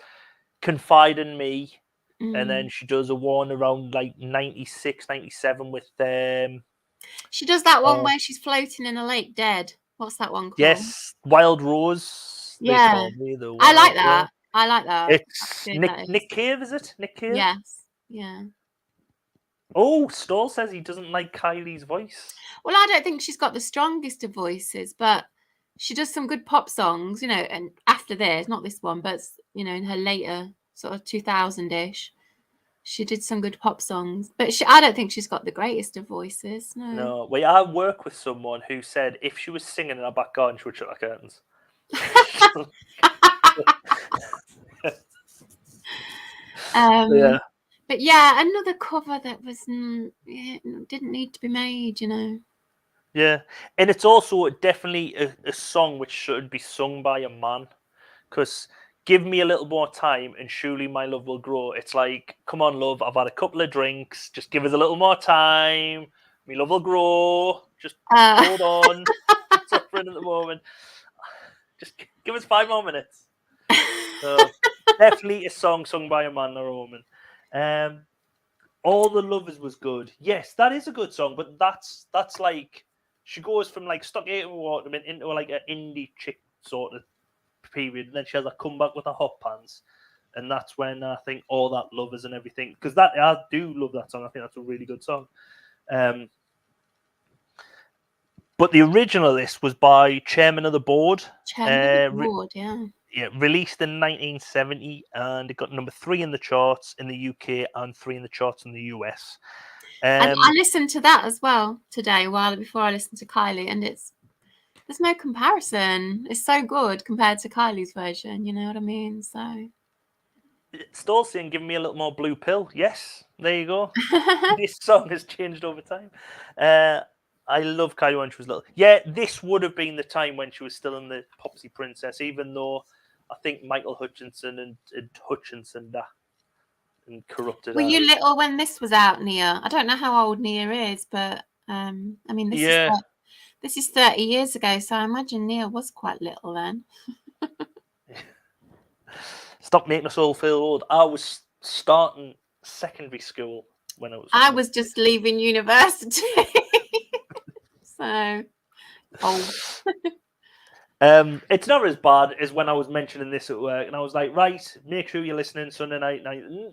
Confide in Me, and then she does a one around like 96, 97 with She does that one where she's floating in a lake dead. What's that one called? Yes, Wild Rose. Yeah, I like that. I like that. It's Nick Cave, is it? Nick Cave? Yes. Yeah. Oh, Stoll says he doesn't like Kylie's voice. Well, I don't think she's got the strongest of voices, but she does some good pop songs, and after this, not this one, but, in her later sort of 2000-ish, she did some good pop songs. But I don't think she's got the greatest of voices, no. No. Well, I work with someone who said if she was singing in her back garden, she would shut her curtains. But yeah, another cover that was didn't need to be made, Yeah, and it's also definitely a song which should be sung by a man, because give me a little more time and surely my love will grow. It's like, come on, love, I've had a couple of drinks, just give us a little more time, my love will grow. Just hold on, I'm suffering at the moment. Just give us 5 more minutes. So definitely a song sung by a man or a woman. All the Lovers was good. Yes, that is a good song, but that's like she goes from like Stock Aitken Waterman into like an indie chick sort of period, and then she has a comeback with her hot pants, and that's when I think All That Lovers and everything, because I do love that song. I think that's a really good song. But the original list was by Chairman of the Board. Chairman of the Board, yeah. Yeah, released in 1970, and it got number 3 in the charts in the UK and 3 in the charts in the US. I listened to that as well today, before I listened to Kylie, and there's no comparison. It's so good compared to Kylie's version. You know what I mean? So. Still saying, give me a little more blue pill. Yes, there you go. This song has changed over time. I love Kylie when she was little. Yeah, this would have been the time when she was still in the Popsy Princess, even though I think Michael Hutchinson and Hutchinson and corrupted. Were you little when this was out, Nia? I don't know how old Nia is, but I mean, this is 30 years ago, so I imagine Nia was quite little then. Stop making us all feel old. I was starting secondary school when I was just leaving university. So old. It's not as bad as when I was mentioning this at work, and I was like, right, make sure you're listening Sunday night.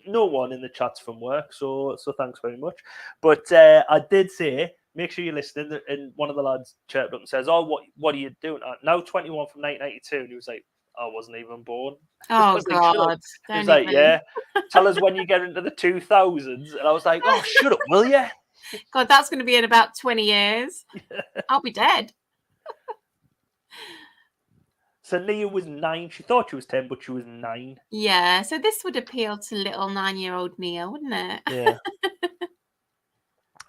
No one in the chat's from work, so thanks very much. But I did say, make sure you're listening, and one of the lads chirped up and says, oh, what are you doing? Now 21 from 1992, and he was like, I wasn't even born. Oh, God. He was like, yeah, tell us when you get into the 2000s. And I was like, oh, shut up, will you? God, that's going to be in about 20 years. Yeah. I'll be dead. So Nia was 9. She thought she was 10, but she was 9. Yeah, so this would appeal to little 9-year-old Nia, wouldn't it?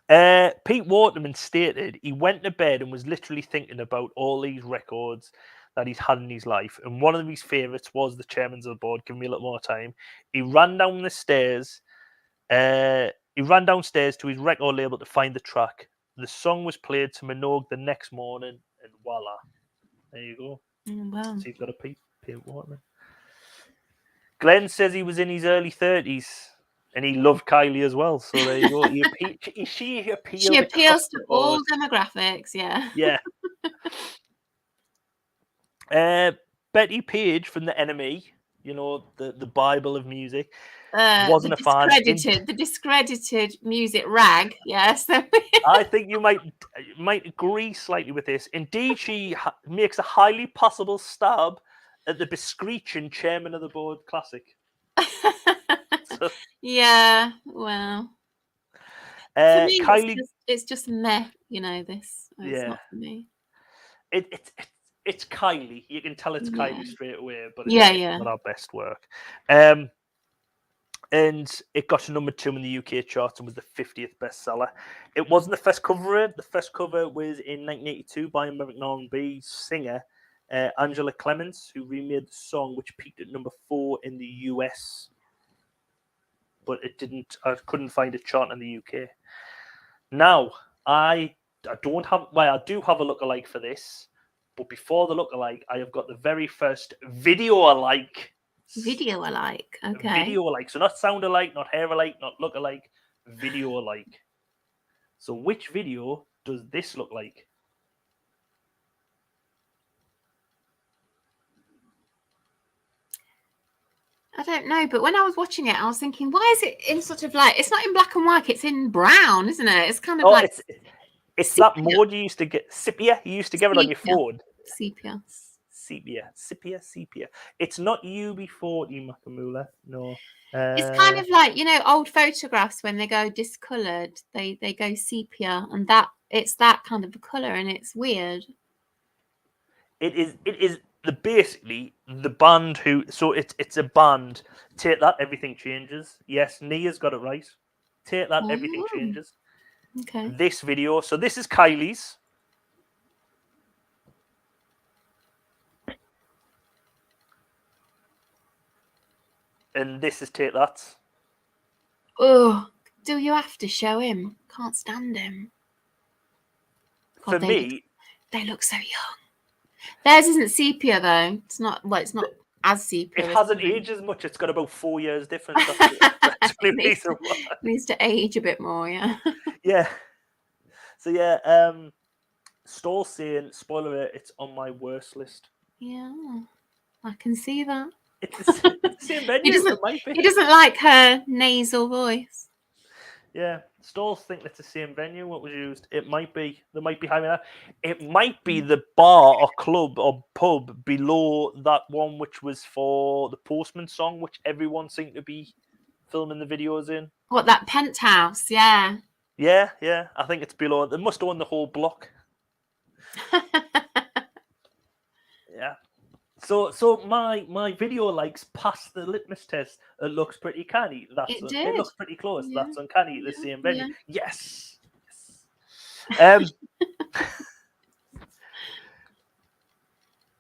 Yeah. Pete Waterman stated he went to bed and was literally thinking about all these records that he's had in his life. And one of his favourites was the Chairman's of the Board. Give me a little more time. He ran down the stairs. He ran downstairs to his record label to find the track. The song was played to Minogue the next morning, and voila. There you go. Wow. So you've got a Pete Waterman. Glenn says he was in his early 30s, and he loved Kylie as well. So there you go. She appeals to all demographics, yeah. Yeah. Betty Page from the NME, you know, the Bible of music, wasn't a fan. The discredited music rag, yes. I think you might agree slightly with this. Indeed, she makes a highly possible stab at the bescreeching Chairman of the Board classic. Yeah, well. For me, Kylie, it's just meh, you know, this. It's not for me. It's Kylie. You can tell it's Kylie straight away, but it's not our best work. And it got to number 2 in the UK charts and was the 50th bestseller. It wasn't the first cover. The first cover was in 1982 by American R&B singer Angela Clemens, who remade the song, which peaked at number 4 in the US. But it didn't. I couldn't find a chart in the UK. Now, I don't have. Well, I do have a lookalike for this. But before the lookalike, I have got the very first video alike. Video alike, okay. Video alike. So not sound alike, not hair alike, not look alike, video alike. So which video does this look like? I don't know, but when I was watching it, I was thinking, why is it in sort of like, it's not in black and white, it's in brown, isn't it? It's kind of like... It's that mode you used to get, sepia. You used to get it on your phone. Sepia. It's not UB40, Makamula. No. It's kind of like, you know, old photographs when they go discoloured, they go sepia, and it's that kind of a colour, and it's weird. It is basically the band who. So it's a band. Take that, everything changes. Yes, Nia's got it right. Take that, everything changes. Okay. This video. So this is Kylie's. And this is Take That. Oh, do you have to show him? Can't stand him. God, For me, they look so young. Theirs isn't sepia though. It's not. Well, it's not as sepia. It hasn't aged as much. It's got about 4 years difference. Needs to age a bit more. Yeah. Yeah. So yeah, Stall saying, spoiler alert, it's on my worst list. Yeah, I can see that. It's the same venue. He doesn't like her nasal voice. Yeah, stalls think it's the same venue. What was used? It might be. There might be having that. It might be the bar or club or pub below that one, which was for the Postman song, which everyone seemed to be filming the videos in. What, that penthouse? Yeah. Yeah. I think it's below. They must own the whole block. Yeah. So my video likes passed the litmus test. It looks pretty canny. It It did. looks pretty close. Yeah. That's uncanny. The same venue. Yeah. Yes.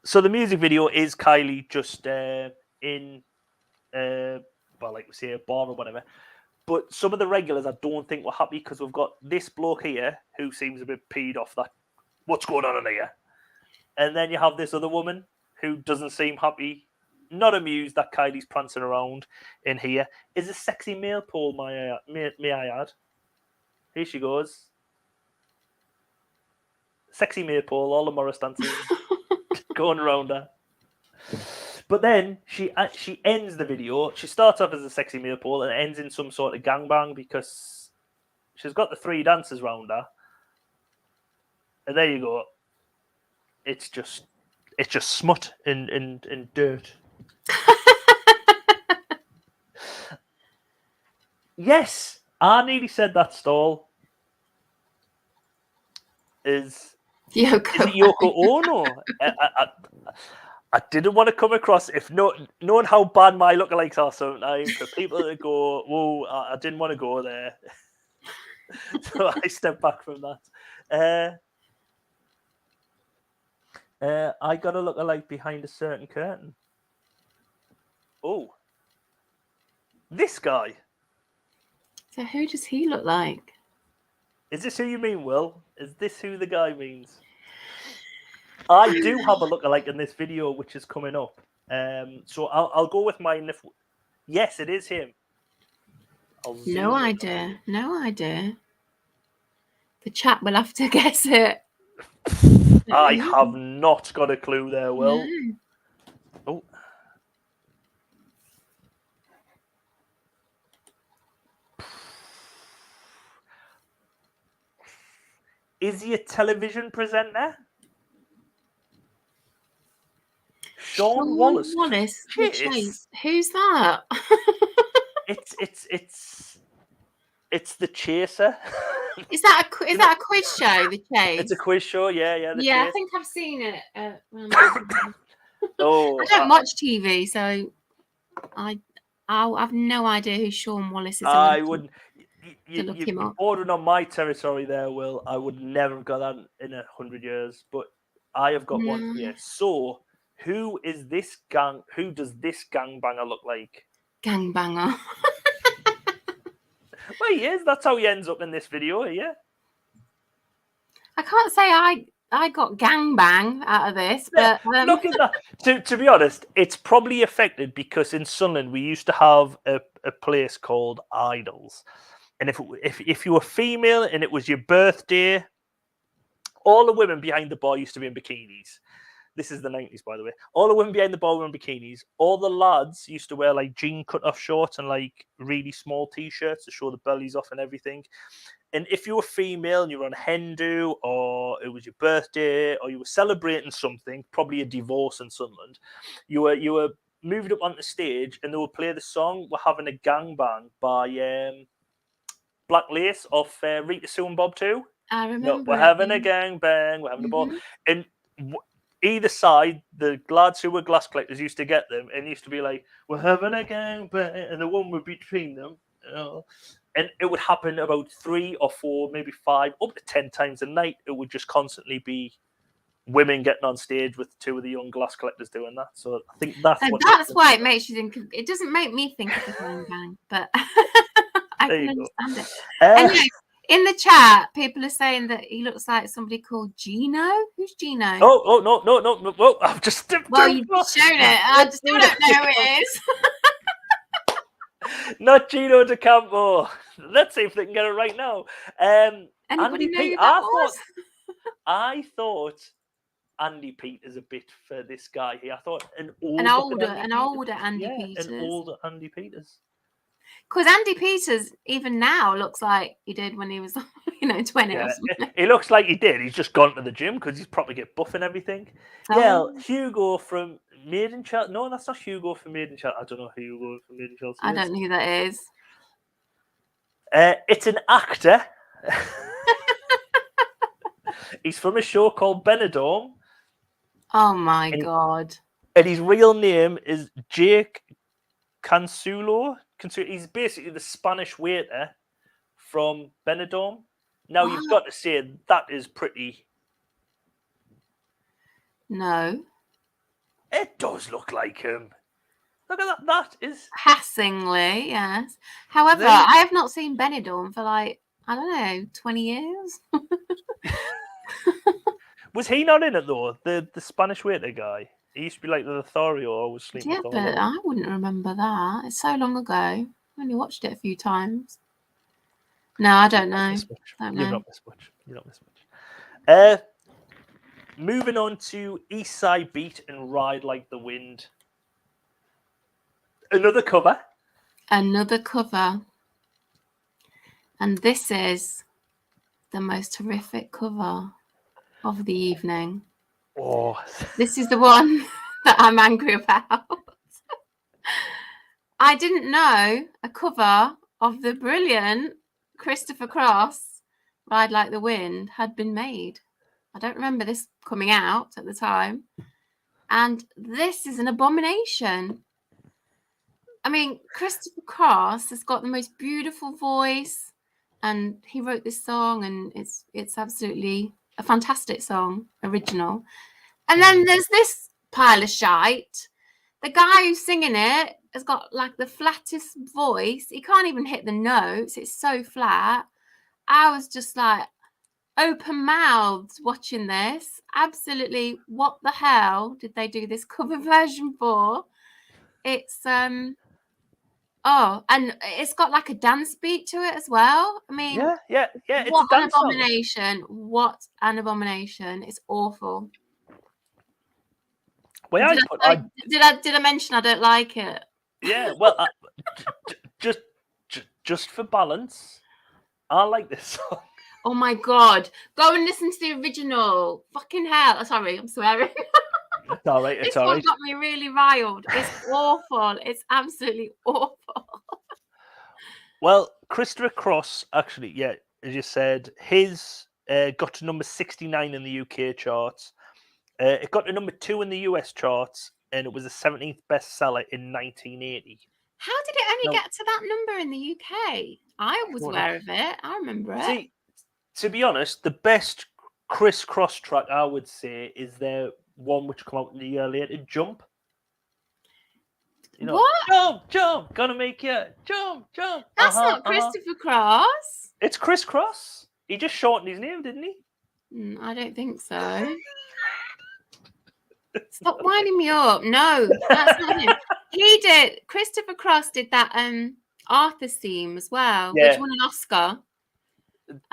So the music video is Kylie just in, well, like we say, a bar or whatever. But some of the regulars, I don't think were happy because we've got this bloke here who seems a bit peed off that. What's going on in here? And then you have this other woman who doesn't seem happy, not amused that Kylie's prancing around in here. Is a sexy male pole, may I add? Here she goes. Sexy maypole, all the Morris dancers going around her. But then she ends the video. She starts off as a sexy maypole and ends in some sort of gangbang because she's got the 3 dancers round her. And there you go. It's just smut and dirt. Yes, I nearly said that stall is it Yoko Ono? I didn't want to come across, knowing how bad my lookalikes are sometimes, for people that go, whoa, I didn't want to go there. So I stepped back from that. I got a lookalike behind a certain curtain. Oh. This guy. So who does he look like? Is this who you mean, Will? Is this who the guy means? I do have a lookalike in this video, which is coming up. So I'll go with mine. Yes, it is him. No idea. The chat will have to guess it. I have not got a clue there, Will. No. Oh. Is he a television presenter? Sean Wallace. Chase. Who's that? It's the Chaser. Is that a quiz show? The Chase. It's a quiz show. Yeah. Yeah, I think I've seen it. I Oh, don't watch TV, so I have no idea who Sean Wallace is. I wouldn't. You're bordering on my territory there, Will. I would never have got that in 100 years, but I have got one here. So, who is this gang? Who does this gangbanger look like? Gangbanger. Well, he is. That's how he ends up in this video, yeah. I can't say I got gangbang out of this, but look at that. To be honest, it's probably affected because in Sunderland we used to have a place called Idols. And if you were female and it was your birthday, all the women behind the bar used to be in bikinis. This is the 90s, by the way. All the women behind the bar were in bikinis. All the lads used to wear like jean cut-off shorts and like really small t-shirts to show the bellies off and everything. And if you were female and you were on hen do, or it was your birthday, or you were celebrating something, probably a divorce in Sunderland, you were moved up on the stage and they would play the song "We're Having a Gangbang" by Black Lace off Rita Sue and Bob too. I remember. No, we're having a gangbang, we're having a ball. And either side, the lads who were glass collectors used to get them and used to be like, "We're having a gangbang," and the one would be between them. You know? And it would happen about 3 or 4, maybe 5, up to 10 times a night. It would just constantly be women getting on stage with 2 of the young glass collectors doing that. So I think that's why it makes you think. It doesn't make me think of the gangbang, but I can understand it. Anyway, in the chat, people are saying that he looks like somebody called Gino. Who's Gino? No. Whoa, I've just well, you've shown it. I still don't know who it is. Not Gino DeCampo. Let's see if they can get it right now. Anybody know who that was? I thought Andy Pete is a bit for this guy here. I thought an older Andy Peters. Andy Peters. An older Andy Peters. Because Andy Peters, even now, looks like he did when he was, 20 or something. He looks like he did. He's just gone to the gym because he's probably get buff and everything. Yeah, Hugo from Made in Chelsea. No, that's not Hugo from Made in Chelsea. I don't know who Hugo from Made in Chelsea is. I don't know who that is. It's an actor. He's from a show called Benidorm. Oh my God. And his real name is Jake Cansulo. He's basically the Spanish waiter from Benidorm. Now, you've got to say that is pretty... No. It does look like him. Look at that. That is... Passingly, yes. However, I have not seen Benidorm for 20 years. Was he not in it, though? The Spanish waiter guy? He used to be like the Lothario, always sleeping with all but of them. I wouldn't remember that. It's so long ago. I only watched it a few times. No, I don't know. You've not missed much. You've not missed much. Moving on to Eastside Beat and Ride Like the Wind. Another cover. Another cover. And this is the most horrific cover of the evening. Oh. This is the one that I'm angry about. I didn't know a cover of the brilliant Christopher Cross, Ride Like the Wind, had been made. I don't remember this coming out at the time. And this is an abomination. I mean, Christopher Cross has got the most beautiful voice, and he wrote this song, and it's absolutely a fantastic song, original. And then there's this pile of shite. The guy who's singing it has got like the flattest voice. He can't even hit the notes. It's so flat. I was just like open-mouthed watching this. Absolutely, what the hell did they do this cover version for? It's and it's got like a dance beat to it as well. I mean, yeah. It's what a dance an abomination! Song. What an abomination! It's awful. Well, did I mention I don't like it? Yeah, well, just for balance, I like this song. Oh my God! Go and listen to the original. Fucking hell! Oh, sorry, I'm swearing. It's all right. This one got me really riled. It's awful. It's absolutely awful. Well, Christopher Cross, actually, yeah, as you said, his got to number 69 in the UK charts. It got to number 2 in the US charts, and it was the 17th bestseller in 1980. How did it only get to that number in the UK? I was aware of it. I remember it. See, to be honest, the best Chris Cross track, I would say, is their one which came out in the year later, Jump. What? Jump, gonna make you jump. That's not Christopher Cross. It's Chris Cross. He just shortened his name, didn't he? I don't think so. Stop winding me up. No, that's not him. He did. Christopher Cross did that Arthur's theme as well, which won an Oscar.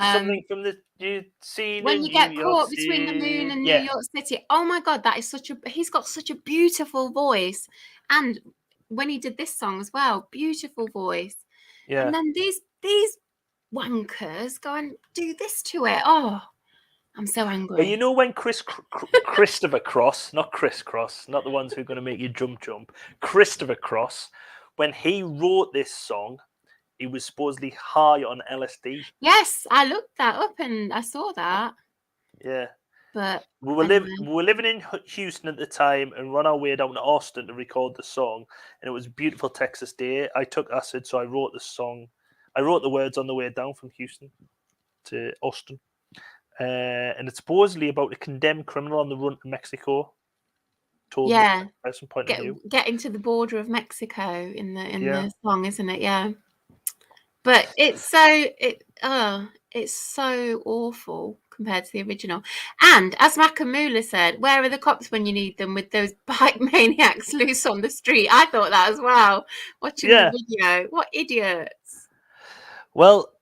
Something from the scene when you get caught between the moon and New York City. Oh my God, that is he's got such a beautiful voice. And when he did this song as well, beautiful voice. Yeah. And then these wankers go and do this to it. Oh, I'm so angry. But you know when Christopher Cross, not Chris Cross, not the ones who are going to make you jump, Christopher Cross, when he wrote this song, he was supposedly high on LSD. Yes, I looked that up and I saw that. Yeah. But we were living in Houston at the time and on our way down to Austin to record the song, and it was a beautiful Texas day. I took acid, so I wrote the song. I wrote the words on the way down from Houston to Austin. And it's supposedly about a condemned criminal on the run to Mexico. At some point getting to the border of Mexico in the song, isn't it? Yeah. But it's so awful compared to the original. And as Makamula said, where are the cops when you need them with those bike maniacs loose on the street? I thought that as well, watching the video. What idiots. Well,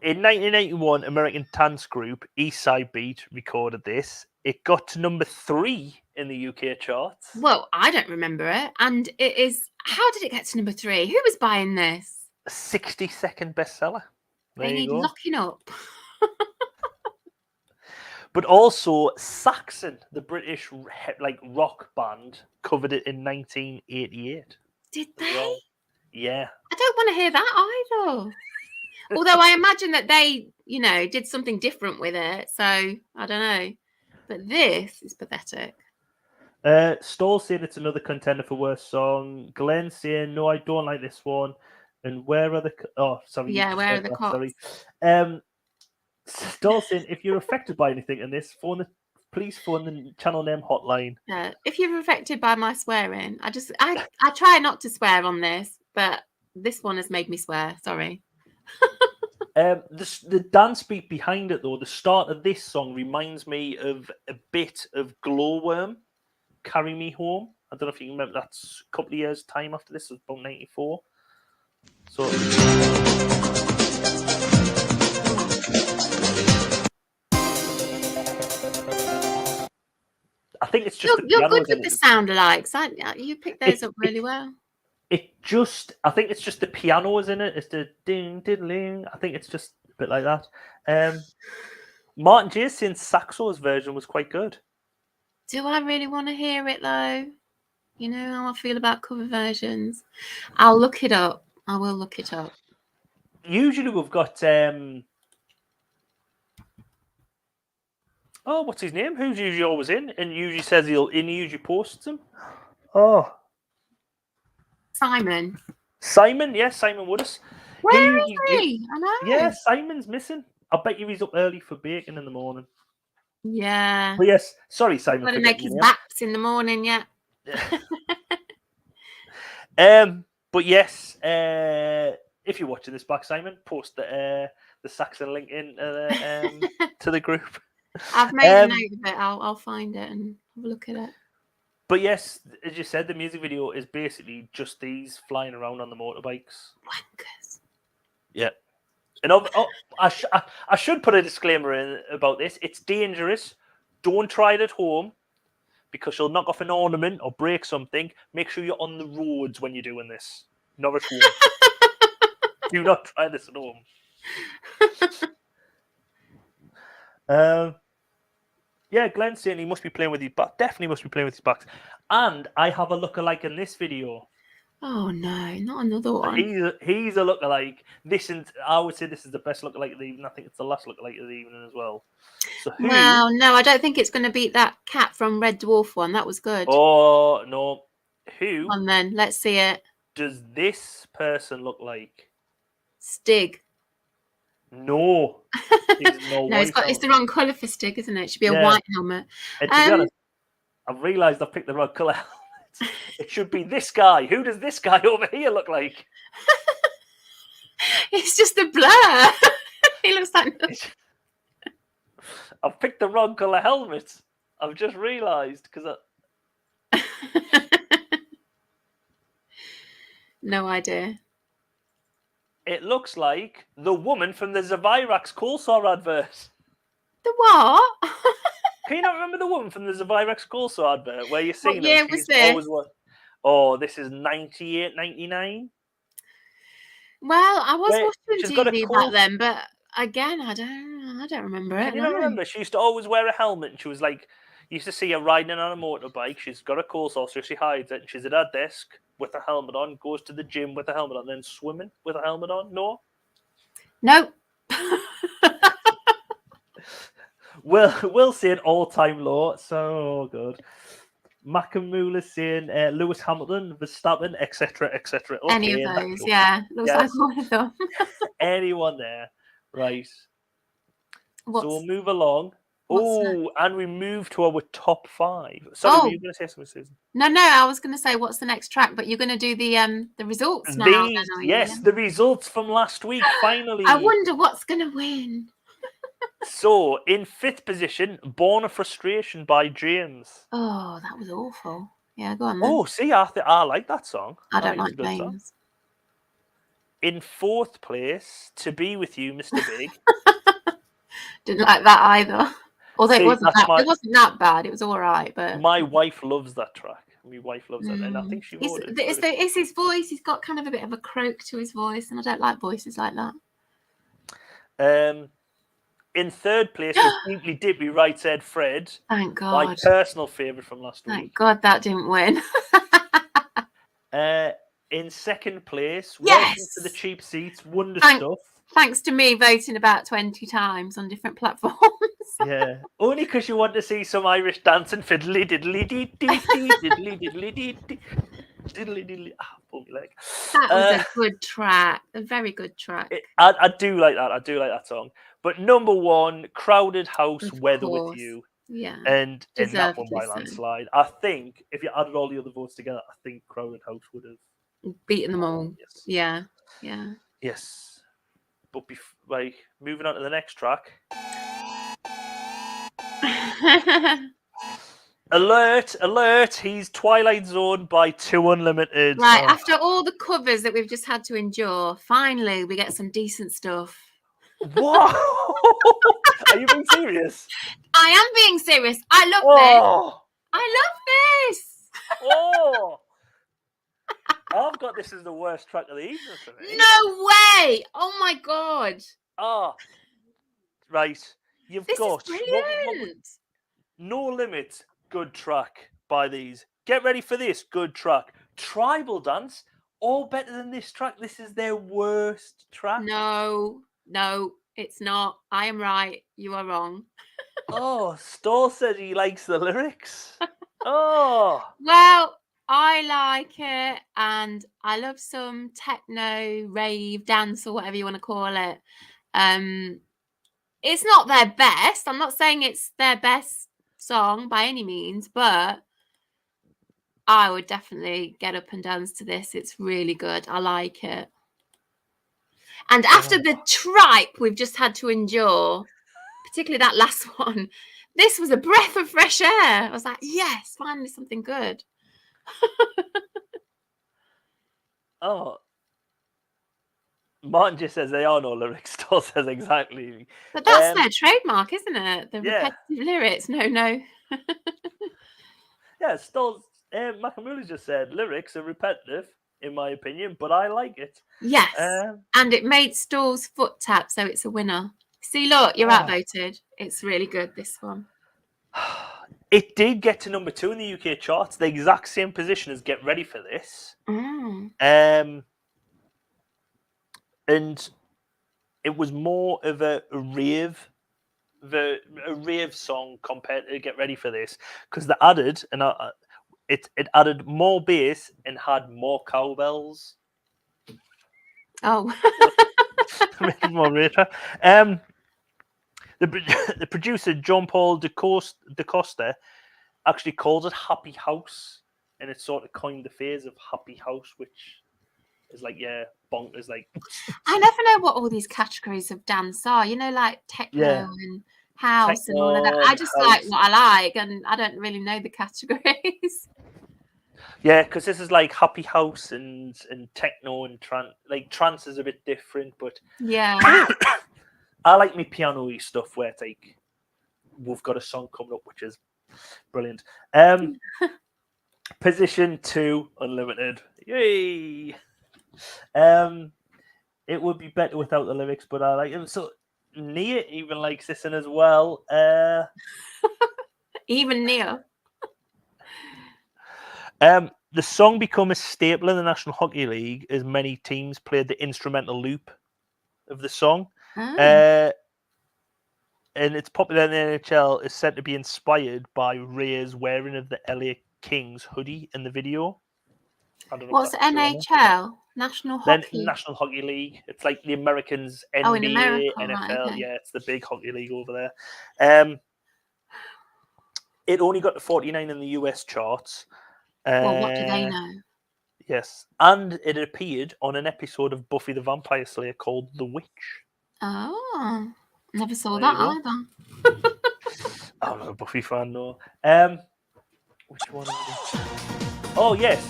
in 1981, American dance group Eastside Beat recorded this. It got to number 3 in the UK charts. Well, I don't remember it. And it is... How did it get to number 3? Who was buying this? a 60-second bestseller. There They you need go. locking up. But also Saxon, the British rock band, covered it in 1988. Did as they? well. Yeah. I don't want to hear that either. Although I imagine that they, did something different with it. So I don't know. But this is pathetic. Stoll saying it's another contender for worst song. Glenn saying, no, I don't like this one. And where are the... Oh, sorry. Yeah, where are the cops? Sorry. Stoll saying, if you're affected by anything in this, please phone the Channel NEM hotline. If you're affected by my swearing, I try not to swear on this, but this one has made me swear. Sorry. The dance beat behind it, though, the start of this song reminds me of a bit of Glowworm, Carry Me Home. I don't know if you remember, that's a couple of years' time after this, it was about 94. So... I think it's just you're good with the sound alikes. You picked those up really well. I think it's just the pianos in it. It's the ding diddling. I think it's just a bit like that. Martin J. saying Saxo's version was quite good. Do I really want to hear it though? You know how I feel about cover versions. I'll look it up. I will look it up. Usually we've got what's his name? Who's usually always in and usually says he usually posts them. Oh, Simon. Yes, Simon Woodus. Where is he? I know. Yeah, Simon's missing. I bet you he's up early for bacon in the morning. Yeah. But yes, sorry, Simon. Got to make his baps in the morning, yeah. But yes, if you're watching this back, Simon, post the Saxon link in to the group. I've made a note of it. I'll find it and have a look at it. But yes, as you said, the music video is basically just these flying around on the motorbikes. Wankers. Yeah. And I should put a disclaimer in about this. It's dangerous. Don't try it at home because you'll knock off an ornament or break something. Make sure you're on the roads when you're doing this. Not at home. Do not try this at home. Yeah, Glenn's saying he must be playing with his back. Definitely must be playing with his backs. And I have a lookalike in this video. Oh no, not another one. He's a lookalike. I would say this is the best lookalike of the evening. I think it's the last lookalike of the evening as well. So well, no, I don't think it's going to beat that cat from Red Dwarf one. That was good. Oh no, who? And then let's see it. Does this person look like? Stig. No. No, it's the wrong colour for Stig, isn't it? It should be a white helmet. And to be honest, I've realised I've picked the wrong colour helmet. It should be this guy. Who does this guy over here look like? It's just a blur. He looks like... I've picked the wrong colour helmet. I've just realised because No idea. It looks like the woman from the Zavirax Coleslaw advert. The what? Can you not remember the woman from the Zavirax Coleslaw advert where you're seeing what year was this? Oh, this is 98, 99. Well, I was watching TV back then, but again, I don't remember it. Can you not remember? She used to always wear a helmet, and she was like, you used to see her riding on a motorbike. She's got a coleslaw, so she hides it, and she's at her desk with a helmet on, goes to the gym with a helmet on, then swimming with a helmet on. No? Nope. We'll say an all-time low. So good. Makamula saying Lewis Hamilton, Verstappen, etc., etc. Okay, any of those, yeah. Looks like one of them. Anyone there, right? So we'll move along. And we move to our top 5. Sorry, were you going to say something, Susan? No, I was going to say what's the next track, but you're going to do the results now. Yes, the results from last week, finally. I wonder what's going to win. So, in 5th position, Born of Frustration by James. Oh, that was awful. Yeah, go on then. Oh, see, I like that song. I don't like James. In 4th place, To Be With You, Mr. Big. Didn't like that either. Although it wasn't that bad. It was all right, but my wife loves that track. My wife loves it, and I think she It's, voted. it's his voice. He's got kind of a bit of a croak to his voice, and I don't like voices like that. In third place was Deeply Dippy, Right Said Fred. Thank God. My personal favourite from last week. Thank God that didn't win. In second place, Yes! Welcome to the Cheap Seats, Wonder Stuff. Thanks to me voting about 20 times on different platforms. Yeah, only because you want to see some Irish dancing, fiddly diddly dee dee dee diddly diddly dee dee diddly diddly. Pull my leg. That was a good track, a very good track. I do like that. I do like that song. But number one, Crowded House, Of Weather course. with You. Yeah. And that one by Deservedly so. landslide. I think if you added all the other votes together, I think Crowded House would have beaten them all. Yes. Yeah. Yes. But moving on to the next track. Alert, he's Twilight Zone by 2 Unlimited. Right, after all the covers that we've just had to endure, finally we get some decent stuff. What? Are you being serious? I am being serious. I love this. I love this. Oh, I've got this as the worst track of the evening for me. No way. Oh my God. Oh, right. You've This got is brilliant. No Limit, good track by these. Get ready for this, good track. Tribal Dance, all better than this track. This is their worst track. No, it's not. I am right. You are wrong. Stoll said he likes the lyrics. Oh. Well, I like it, and I love some techno, rave, dance, or whatever you want to call it. It's not their best. I'm not saying it's their best song by any means, but I would definitely get up and dance to this. It's really good. I like it. And after the tripe we've just had to endure, particularly that last one, this was a breath of fresh air. I was like, yes, finally something good. Martin just says they are no lyrics. Stoll says exactly. But that's their trademark, isn't it? The repetitive lyrics. No. Yeah, Stoll. Makamula just said lyrics are repetitive, in my opinion, but I like it. Yes, and it made Stoll's foot tap, so it's a winner. See, look, you're outvoted. It's really good, this one. It did get to number 2 in the UK charts, the exact same position as Get Ready for This. And it was more of a rave song compared to Get Ready for This, because they added it added more bass and had more cowbells. Oh. More later. The producer John Paul DeCosta actually calls it Happy House, and it sort of coined the phrase of Happy House, which is like bonkers. Like, I never know what all these categories of dance are. You know, like techno and house and all of that. I just like what I like, and I don't really know the categories. Yeah, because this is like Happy House and techno and trance. Like trance is a bit different, but yeah. I like me piano-y stuff where it's like we've got a song coming up, which is brilliant. Position 2, Unlimited. Yay! It would be better without the lyrics, but I like it. So Nia even likes this one as well. Even Nia. The song became a staple in the National Hockey League as many teams played the instrumental loop of the song. And it's popular in the NHL. Is said to be inspired by Ray's wearing of the LA Kings hoodie in the video. I don't know. What's NHL? National Hockey? National Hockey League. It's like the Americans, NBA, in America, NFL. right, okay. Yeah, it's the big hockey league over there. It only got to 49 in the US charts. Well, what do they know? Yes, and it appeared on an episode of Buffy the Vampire Slayer called The Witch. Oh, never saw that either. I'm not a Buffy fan, no. Which one is it? Oh, yes.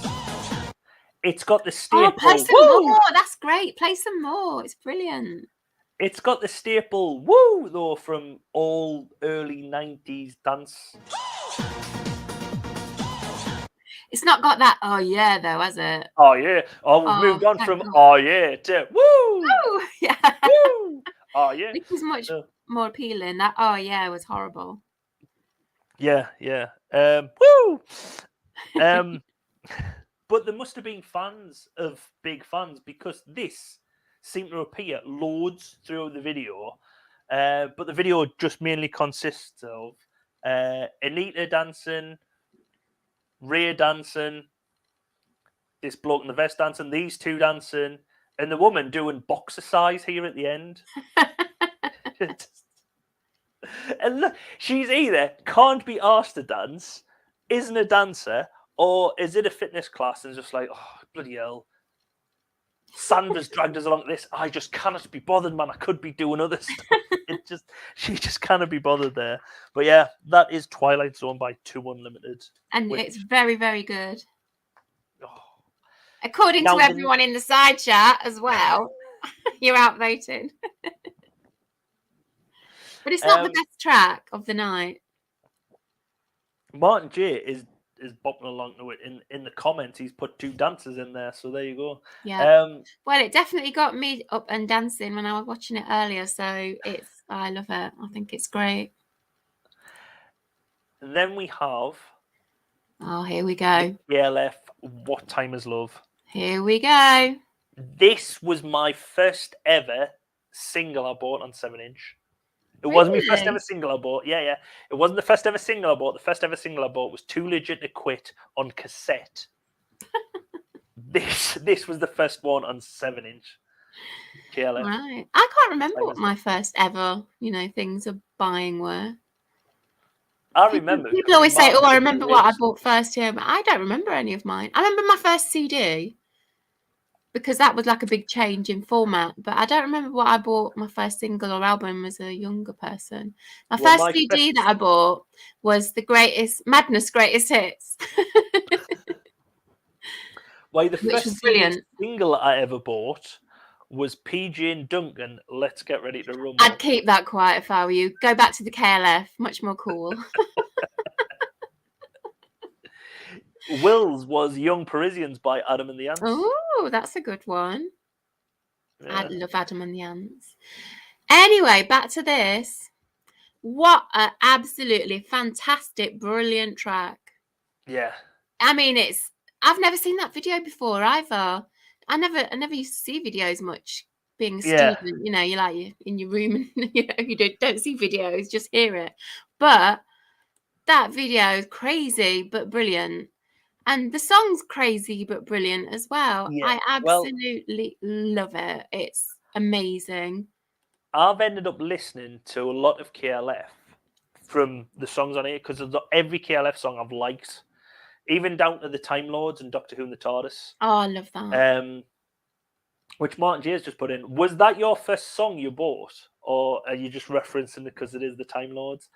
It's got the staple. Oh, play some more. That's great. Play some more. It's brilliant. It's got the staple woo, though, from all early 90s dance. It's not got that. Oh yeah, though, has it? Oh yeah. Oh, we've moved on thank from God. oh yeah to woo. Oh yeah. Woo. Oh yeah. This is much more appealing. That oh yeah was horrible. Yeah, yeah. Woo. But there must have been fans of big fans because this seemed to appear loads throughout the video. But the video just mainly consists of Anita dancing, Ray dancing, this bloke in the vest dancing, these two dancing, and the woman doing boxercise here at the end. And look, she's either can't be asked to dance, isn't a dancer, or is in a fitness class and just like, oh, bloody hell. Sandra's dragged us along to this. I just cannot be bothered, man. I could be doing other stuff. She just cannot be bothered there. But yeah, that is Twilight Zone by 2 Unlimited. And it's very, very good. Oh. According to everyone in the side chat as well. You're outvoted. But it's not the best track of the night. Martin J is bopping along to it. In the comments, he's put 2 dancers in there. So there you go. Yeah. Well, it definitely got me up and dancing when I was watching it earlier. So I love it. I think it's great. And then we have... Oh, here we go. ELF, What Time Is Love? Here we go. This was my first ever single I bought on 7-inch. It wasn't my first ever single I bought. Yeah. It wasn't the first ever single I bought. The first ever single I bought was Too Legit to Quit on cassette. This was the first one on 7-inch. KLF. Right. I can't remember what my first ever, things of buying were. I remember. People always say, "Oh, I remember what I bought first here," but I don't remember any of mine. I remember my first CD because that was like a big change in format, but I don't remember what I bought my first single or album as a younger person. My first CD that I bought was the Madness Greatest Hits. Well, the first single I ever bought was PJ and Duncan, Let's Get Ready to Rumble. I'd keep that quiet if I were you. Go back to the KLF, much more cool. Will's was Young Parisians by Adam and the Ants. Oh, that's a good one. Yeah. I love Adam and the Ants. Anyway, back to this. What an absolutely fantastic, brilliant track. Yeah. I mean, I've never seen that video before either. I never used to see videos much being a student. You're like in your room and you don't see videos, just hear it. But that video is crazy but brilliant. And the song's crazy but brilliant as well. Yeah. I absolutely love it. It's amazing. I've ended up listening to a lot of KLF from the songs on it because every KLF song I've liked, even down to the Time Lords and Doctor Who and the TARDIS. Oh, I love that. Which Martin J has just put in. Was that your first song you bought, or are you just referencing it because it is the Time Lords?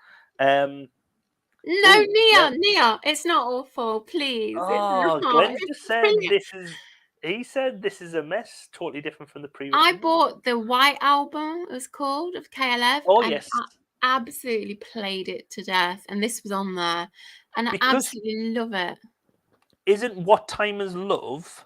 No, Nia, it's not awful, please. Oh, Glenn just said he said this is a mess, totally different from the previous. I bought the White Album, it was called, of KLF. Oh, yes. I absolutely played it to death, and this was on there, and I absolutely love it. Isn't What Time Is Love?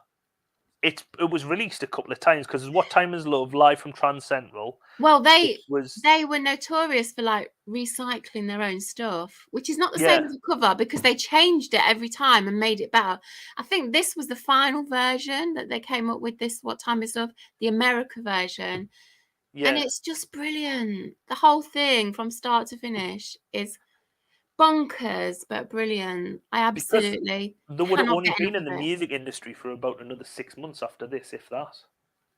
It was released a couple of times because What Time Is Love live from Trans Central. Well, they were notorious for like recycling their own stuff, which is not the same as a cover because they changed it every time and made it better. I think this was the final version that they came up with. This What Time Is Love, the America version, and it's just brilliant. The whole thing from start to finish is bonkers but brilliant. I absolutely they would have only been in the music industry for about another 6 months after this, if that.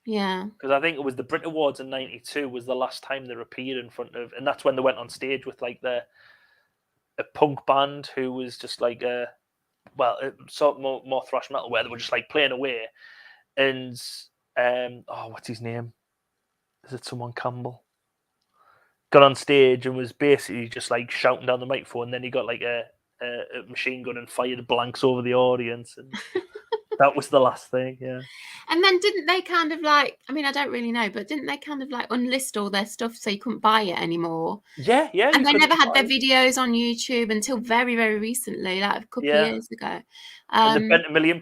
Yeah, because I think it was the Brit Awards in '92 was the last time they appeared in front of, and that's when they went on stage with like a punk band who was just like sort of more thrash metal where they were just like playing away, and what's his name? Is it someone Campbell? Got on stage and was basically just like shouting down the microphone. And then he got like a machine gun and fired blanks over the audience. And That was the last thing, yeah. And then didn't they kind of like, I mean, I don't really know, but didn't they kind of like unlist all their stuff so you couldn't buy it anymore? Yeah. And they never had their it. videos on YouTube until very, very recently, like a couple of years ago. And they spent £1 million.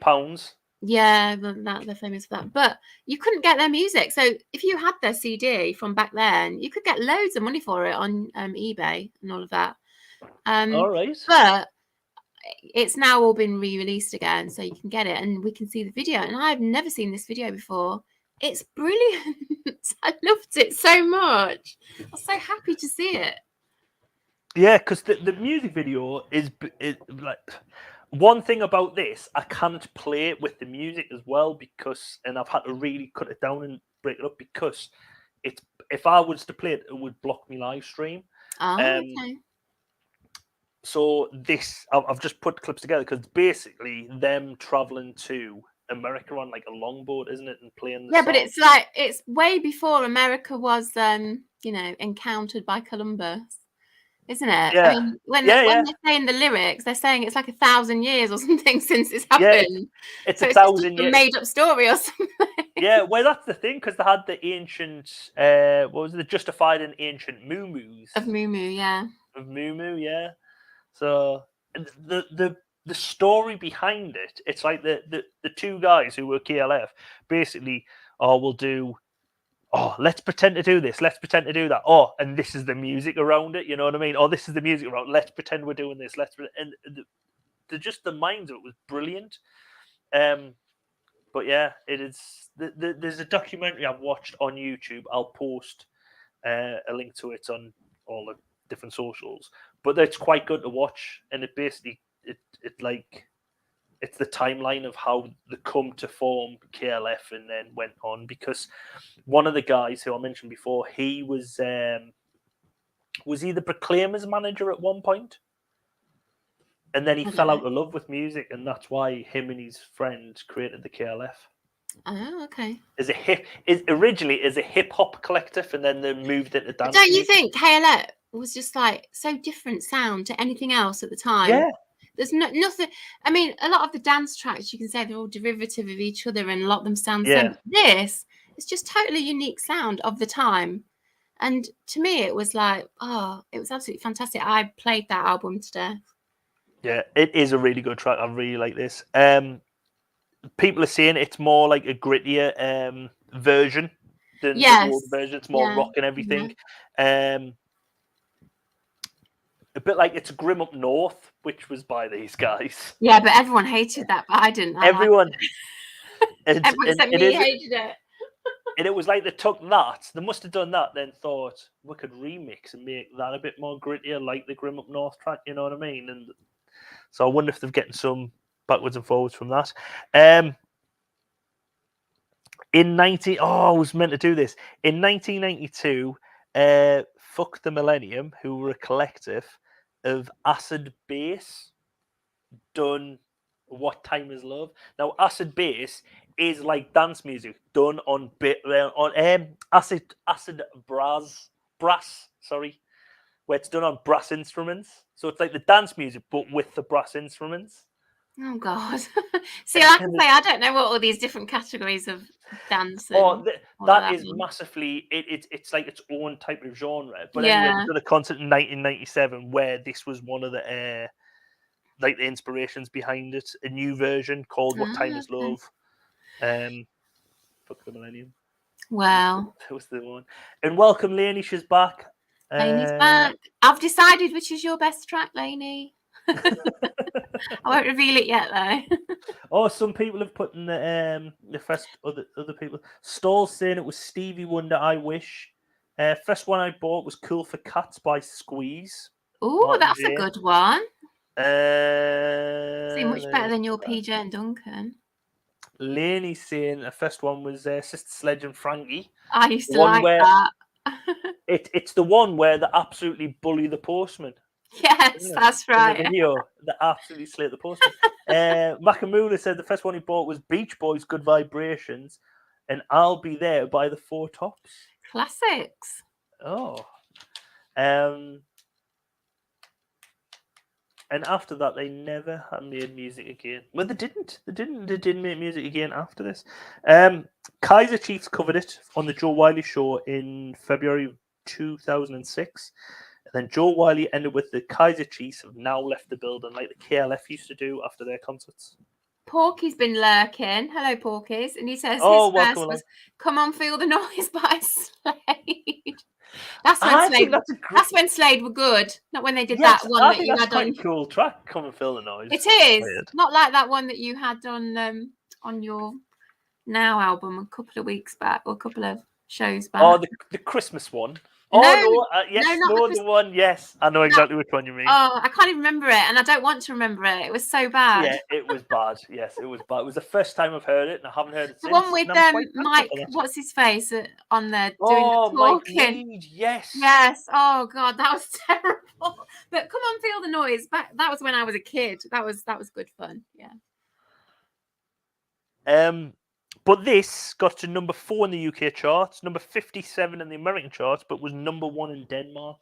Yeah, they're famous for that. But you couldn't get their music. So if you had their CD from back then, you could get loads of money for it on eBay and all of that. All right. But it's now all been re-released again, so you can get it and we can see the video. And I've never seen this video before. It's brilliant. I loved it so much. I was so happy to see it. Yeah, because the music video is like, one thing about this, I can't play it with the music as well because, and I've had to really cut it down and break it up because it's, if I was to play it, it would block me live stream. Oh, okay. So this, I've just put clips together because basically them traveling to America on like a longboard, isn't it, and playing. Yeah, but it's like it's way before America was, encountered by Columbus, isn't it? Yeah. I mean, when they're saying the lyrics, they're saying it's like 1,000 years or something since it's happened. Yeah, it's so 1,000 years. A made-up story or something. Yeah, well, that's the thing because they had the ancient, what was it? They justified in ancient moo-moos. Of moo-moo, yeah. Of moo-moo, yeah. So the story behind it, it's like the two guys who were KLF basically, let's pretend to do this, let's pretend to do that. Oh, and this is the music around it, you know what I mean? Oh, this is the music around. Let's pretend we're doing this. And the minds of it was brilliant. But yeah, it is. There's a documentary I've watched on YouTube. I'll post a link to it on all the different socials. But it's quite good to watch, and it basically it's the timeline of how they come to form KLF and then went on. Because one of the guys who I mentioned before, he was he the Proclaimers manager at one point, and then he fell out of love with music, and that's why him and his friend created the KLF. Oh, okay. Originally as a hip hop collective, and then they moved into dance. Don't you think KLF was just like so different sound to anything else at the time? Yeah. There's nothing. I mean, a lot of the dance tracks you can say they're all derivative of each other, and a lot of them sound the same. This is just totally unique sound of the time, and to me, it was like, it was absolutely fantastic. I played that album to death. Yeah, it is a really good track. I really like this. People are saying it's more like a grittier version than the old version. It's more rock and everything. A bit like It's Grim Up North, which was by these guys. Yeah, but everyone hated that, but I didn't. Everyone except me hated it. And it was like they took that, they must have done that, then thought we could remix and make that a bit more grittier, like the Grim Up North track, you know what I mean? And so I wonder if they're getting some backwards and forwards from that. I was meant to do this. In 1992, Fuck the Millennium, who were a collective of acid bass, done What Time Is Love. Now, acid bass is like dance music done on acid brass, where it's done on brass instruments. So it's like the dance music, but with the brass instruments. Oh God! See, like I say, I don't know what all these different categories of dance. That is massively. It's like its own type of genre. But anyway, we did a concert in 1997 where this was one of the the inspirations behind it. A new version called "What Time Is Love." Fuck the Millennium. Wow. That was the one. And welcome, Lainey. She's back. Lainey's back. I've decided which is your best track, Lainey. I won't reveal it yet, though. Some people have put in the first other people. Stall's saying it was Stevie Wonder. I Wish. First one I bought was Cool for Cats by Squeeze. Oh, that's a good one. See, much better than your PJ and Duncan. Lainey's saying the first one was Sister Sledge and Frankie. I used to like that. It's the one where they absolutely bully the postman. Yes, that's right. In the video, they absolutely slate the postman. Makamula said the first one he bought was Beach Boys' Good Vibrations and I'll Be There by the Four Tops. Classics. Oh. And after that, they never had made music again. Well, they didn't. They didn't make music again after this. Kaiser Chiefs covered it on the Joe Wiley show in February 2006. And then Joe Wiley ended with the Kaiser Chiefs have now left the building, like the KLF used to do after their concerts. Porky's been lurking. Hello, Porky's. And he says Oh, his welcome verse along. was "Come on, feel the noise" by Slade. That's when I Slade. think That's when Slade were good, not when they did Yes, that one I that think you that's had quite on. a cool track. Come and feel the noise. It is Weird. not like that one that you had on your Now album a couple of weeks back or a couple of shows back. Oh, the Christmas one. No, yes, not the one. Yes, I know exactly which one you mean. Oh, I can't even remember it, and I don't want to remember it. It was so bad. Yeah, it was bad. Yes, it was bad. It was the first time I've heard it, and I haven't heard it The since. one with and I'm quite thankful Mike, for that. what's his face on there doing the Mike talking. Reed, yes. Yes. Oh God, that was terrible. But come on, feel the noise. That was when I was a kid. That was good fun. Yeah. But this got to number 4 in the UK charts, number 57 in the American charts, but was number 1 in Denmark.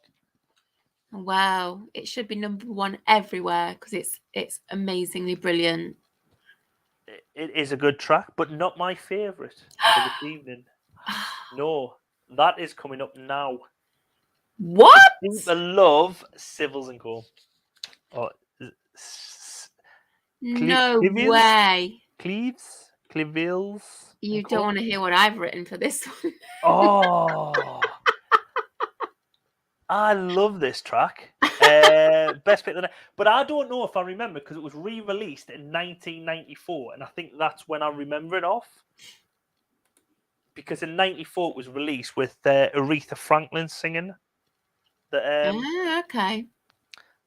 Wow, it should be number 1 everywhere because it's amazingly brilliant. It is a good track, but not my favourite for this evening. No, that is coming up now. What? I love Civils and Co. Oh, No way. Clevilles. You don't want to hear what I've written for this one. Oh, I love this track. Best pick of the night. But I don't know if I remember because it was re-released in 1994, and I think that's when I remember it off. Because in '94 it was released with Aretha Franklin singing Okay.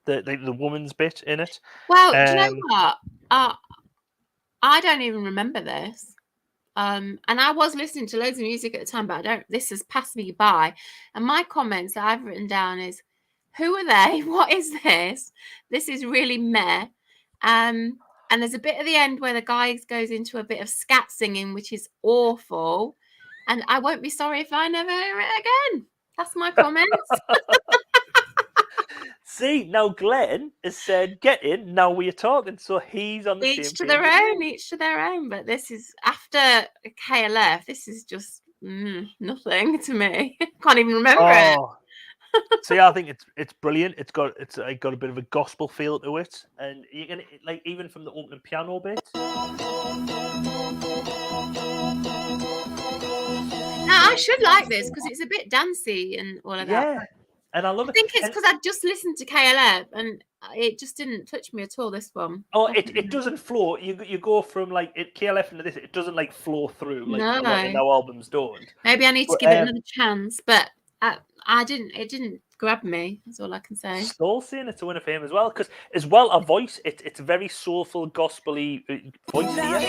The woman's bit in it. Well, do you know what? I don't even remember this. And I was listening to loads of music at the time, but this has passed me by. And my comments that I've written down is, who are they? What is this? This is really meh. And there's a bit at the end where the guy goes into a bit of scat singing, which is awful. And I won't be sorry if I never hear it again. That's my comments. See, now Glenn has said, get in, now we're talking. So he's on the same page. Each to their own. But this is, after KLF, this is just nothing to me. Can't even remember it. See, I think it's brilliant. It's got a bit of a gospel feel to it. And you can, like, even from the opening piano bit. Now, I should like this because it's a bit dancey and all of that. Yeah. And I love it. I think it's because I just listened to KLF and it just didn't touch me at all, this one. Oh, it doesn't flow. You go from like KLF into this. It doesn't like flow through like a lot of now albums don't. Maybe I need to give it another chance, but I didn't. It didn't grab me. That's all I can say. Still saying it's a win of fame as well, because as well a voice. It's very soulful, gospel-y voice here.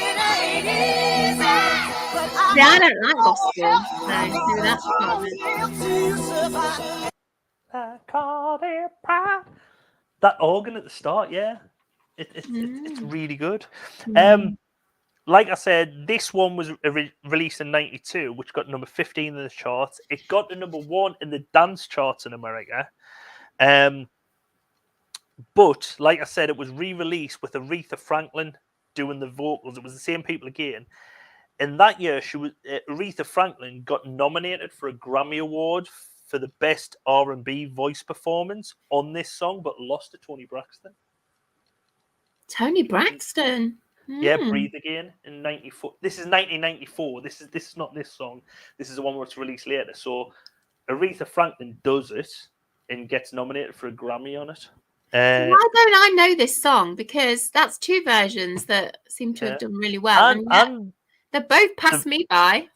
See, I don't like gospel, so maybe that's the problem. I call it pride. That organ at the start, yeah, it's really good. Like I said, this one was released in '92, which got number 15 in the charts. It got to number 1 in the dance charts in America. But like I said, it was re-released with Aretha Franklin doing the vocals. It was the same people again. In that year, Aretha Franklin got nominated for a Grammy Award for the best R&B voice performance on this song, but lost to Toni Braxton. Toni Braxton. Yeah, Breathe Again in '94. This is 1994. This is not this song. This is the one where it's released later. So Aretha Franklin does it and gets nominated for a Grammy on it. Why don't I know this song? Because that's 2 versions that seem to have done really well. And they both passed me by.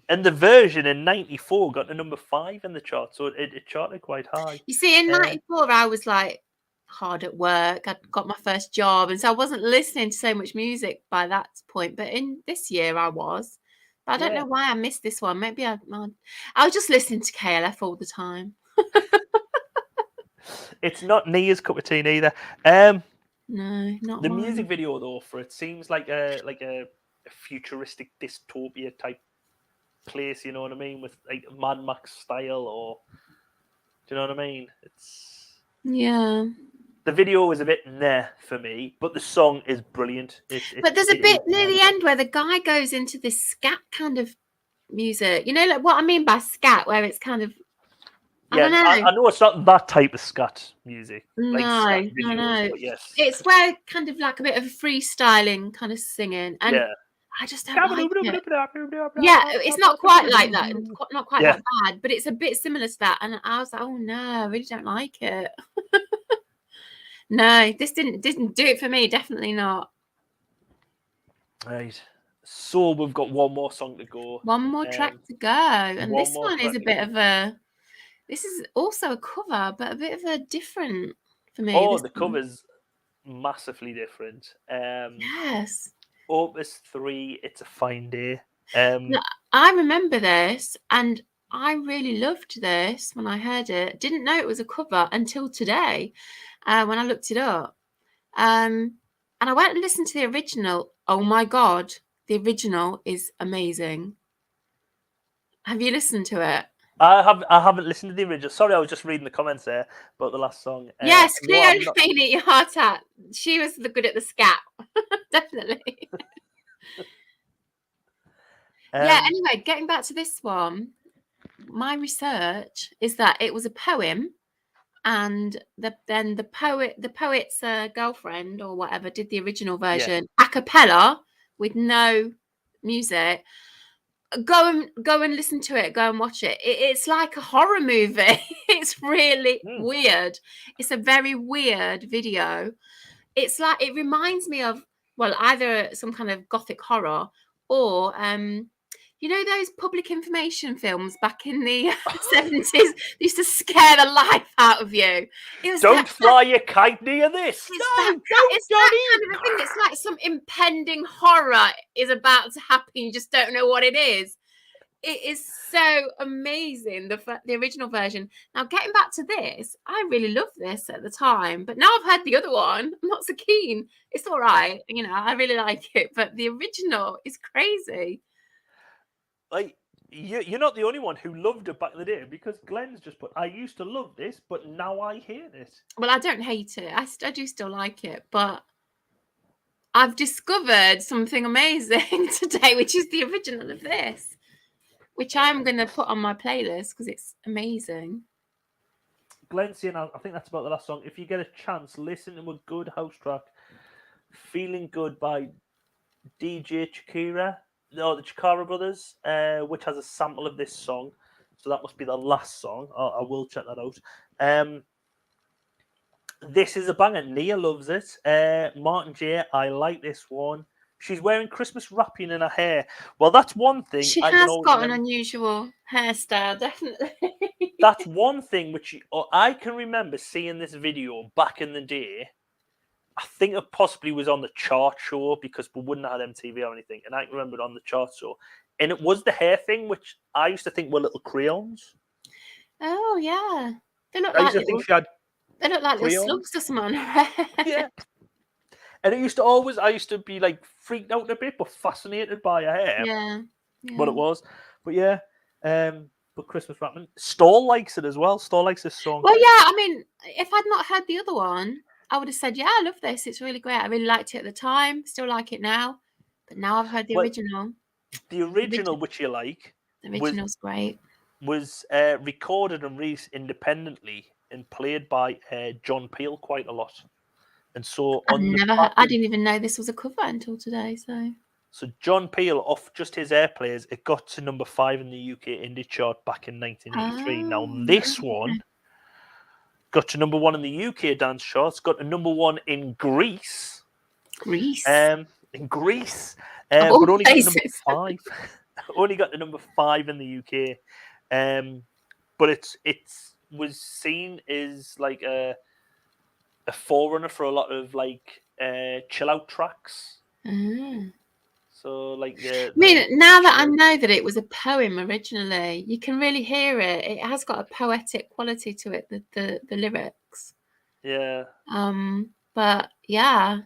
And the version in '94 got to number 5 in the chart, so it charted quite high. You see, in '94, I was like hard at work. I'd got my first job, and so I wasn't listening to so much music by that point. But in this year, I was. But I don't know why I missed this one. Maybe I was just listening to KLF all the time. It's not Nia's cup of tea neither. No, not the mine. music video though for it seems like a futuristic dystopia type place. You know what I mean, with like Mad Max style, or do you know what I mean? It's The video is a bit nah for me, but the song is brilliant. But there's a bit near the end where the guy goes into this scat kind of music. You know, like what I mean by scat, where it's kind of I don't know. I know it's not that type of scat music. No, like scat videos, no. but yes. It's where kind of like a bit of freestyling kind of singing. And I just don't like it. Yeah, it's not quite like that. Not quite that bad, but it's a bit similar to that. And I was like, oh no, I really don't like it. No, this didn't do it for me. Definitely not. Right. So we've got one more song to go. One more track to go. And this one is a bit of a... This is also a cover, but a bit of a different for me. Oh, the cover's massively different. Yes. Opus 3, It's a Fine Day. I remember this, and I really loved this when I heard it. Didn't know it was a cover until today when I looked it up. And I went and listened to the original. Oh my God, the original is amazing. Have you listened to it? I haven't listened to the original. Sorry, I was just reading the comments there about the last song. Yes, Cleo Lane at your heart at. She was good at the scat. Definitely. Yeah, anyway, getting back to this one, my research is that it was a poem, and then the poet's girlfriend or whatever did the original version a cappella with no music. Go and listen to it. Go and watch it. It's like a horror movie. It's really weird. It's a very weird video. It's like, it reminds me of, well, either some kind of gothic horror or you know those public information films back in the 70s? They used to scare the life out of you. Don't fly your kite near this. It's that kind of a thing. It's like some impending horror is about to happen. You just don't know what it is. It is so amazing, the original version. Now, getting back to this, I really loved this at the time, but now I've heard the other one, I'm not so keen. It's all right, you know, I really like it, but the original is crazy. Like, you're not the only one who loved it back in the day, because Glenn's just put, I used to love this, but now I hate it. Well, I don't hate it. I do still like it, but I've discovered something amazing today, which is the original of this, which I'm going to put on my playlist because it's amazing. Glenn's saying, I think that's about the last song. If you get a chance, listen to a good house track, Feeling Good by DJ Chikara. No, the Chikara Brothers, which has a sample of this song. So that must be the last song. I will check that out. This is a banger. Nia loves it. Martin J, I like this one. She's wearing Christmas wrapping in her hair. Well, that's one thing. She has got an unusual hairstyle, definitely. That's one thing which I can remember seeing this video back in the day. I think it possibly was on the chart show because we wouldn't have had MTV or anything. And I can remember it on the chart show. And it was the hair thing, which I used to think were little crayons. Oh, yeah. They look like little slugs to some on her hair. Yeah. And it used to always, I used to be like freaked out a bit, but fascinated by her hair. Yeah. What it was. But yeah. But Christmas wrapping. Storr likes it as well. Storr likes this song. Well, yeah. I mean, if I'd not heard the other one, I would have said, yeah, I love this. It's really great. I really liked it at the time. Still like it now. But now I've heard the original. The original, which you like. The original's great. Was recorded and released independently and played by John Peel quite a lot. And so I didn't even know this was a cover until today. So John Peel, off just his airplays, it got to number 5 in the UK indie chart back in 1983. Now this one got to number 1 in the UK dance charts, got to number 1 in Greece. In Greece. But only got to number 5. Only got to number 5 in the UK. But it was seen as like a forerunner for a lot of like chill out tracks. So like now that I know that it was a poem originally, you can really hear it. It has got a poetic quality to it, the lyrics. Yeah. But yeah.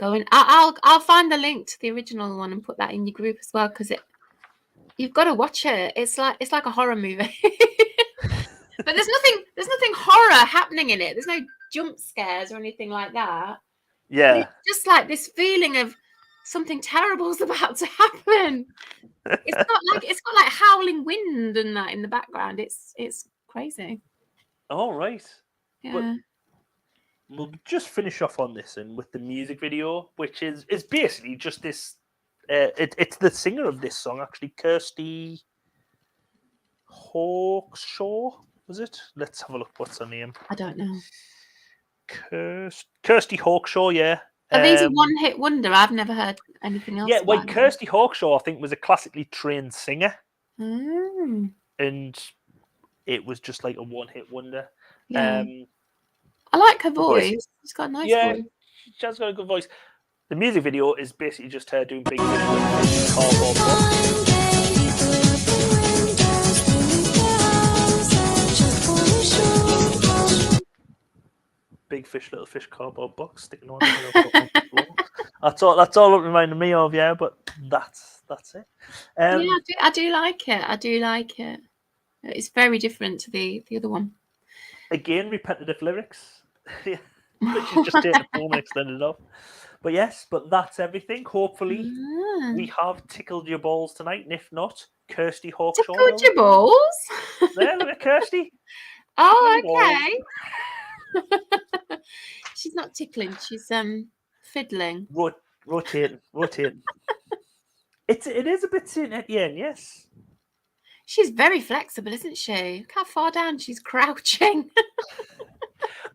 I'll find the link to the original one and put that in your group as well, because you've got to watch it. It's like a horror movie. But there's nothing horror happening in it. There's no jump scares or anything like that. Yeah. It's just like this feeling of something terrible is about to happen. It's got like howling wind and that in the background. It's crazy. All right. Yeah. But we'll just finish off on this and with the music video, which is basically just this. It's the singer of this song, actually, Kirsty Hawkshaw, was it? Let's have a look. What's her name? I don't know. Kirsty Hawkshaw, yeah. Are these a one-hit wonder? I've never heard anything else. Yeah, well, about them. Kirsty Hawkshaw, I think, was a classically trained singer, Mm. and it was just like a one-hit wonder. Yeah. I like her Yes. voice. She's got a nice voice. She has got a good voice. The music video is basically just her doing Big Fish, Little Fish, Cardboard Box. Big Fish, Little Fish, Cardboard Box, sticking on. That's all it reminded me of, yeah. But that's it. Yeah, I do like it. I do like it. It's very different to the other one. Again, repetitive lyrics. Yeah, which is just taking a form and extended off. But yes, that's everything. Hopefully, we have tickled your balls tonight, and if not, Kirsty Hawkshaw. Tickled your balls? There, look at Kirsty. Oh, okay. She's not tickling. She's fiddling. Rotating. It is a bit thin at the end, yes. She's very flexible, isn't she? Look how far down she's crouching.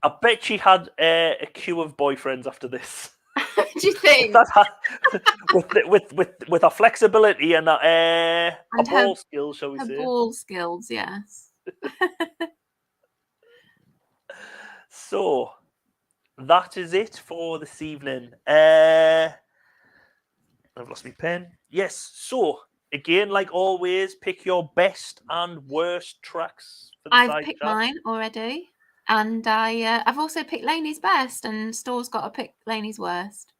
I bet she had a queue of boyfriends after this. Do you think? with her flexibility and her ball skills, shall we say? Ball skills, yes. So that is it for this evening. I've lost my pen. Yes. So again, like always, pick your best and worst tracks. For the I've picked mine already. And I've also picked Laney's best, and Stor's got to pick Laney's worst.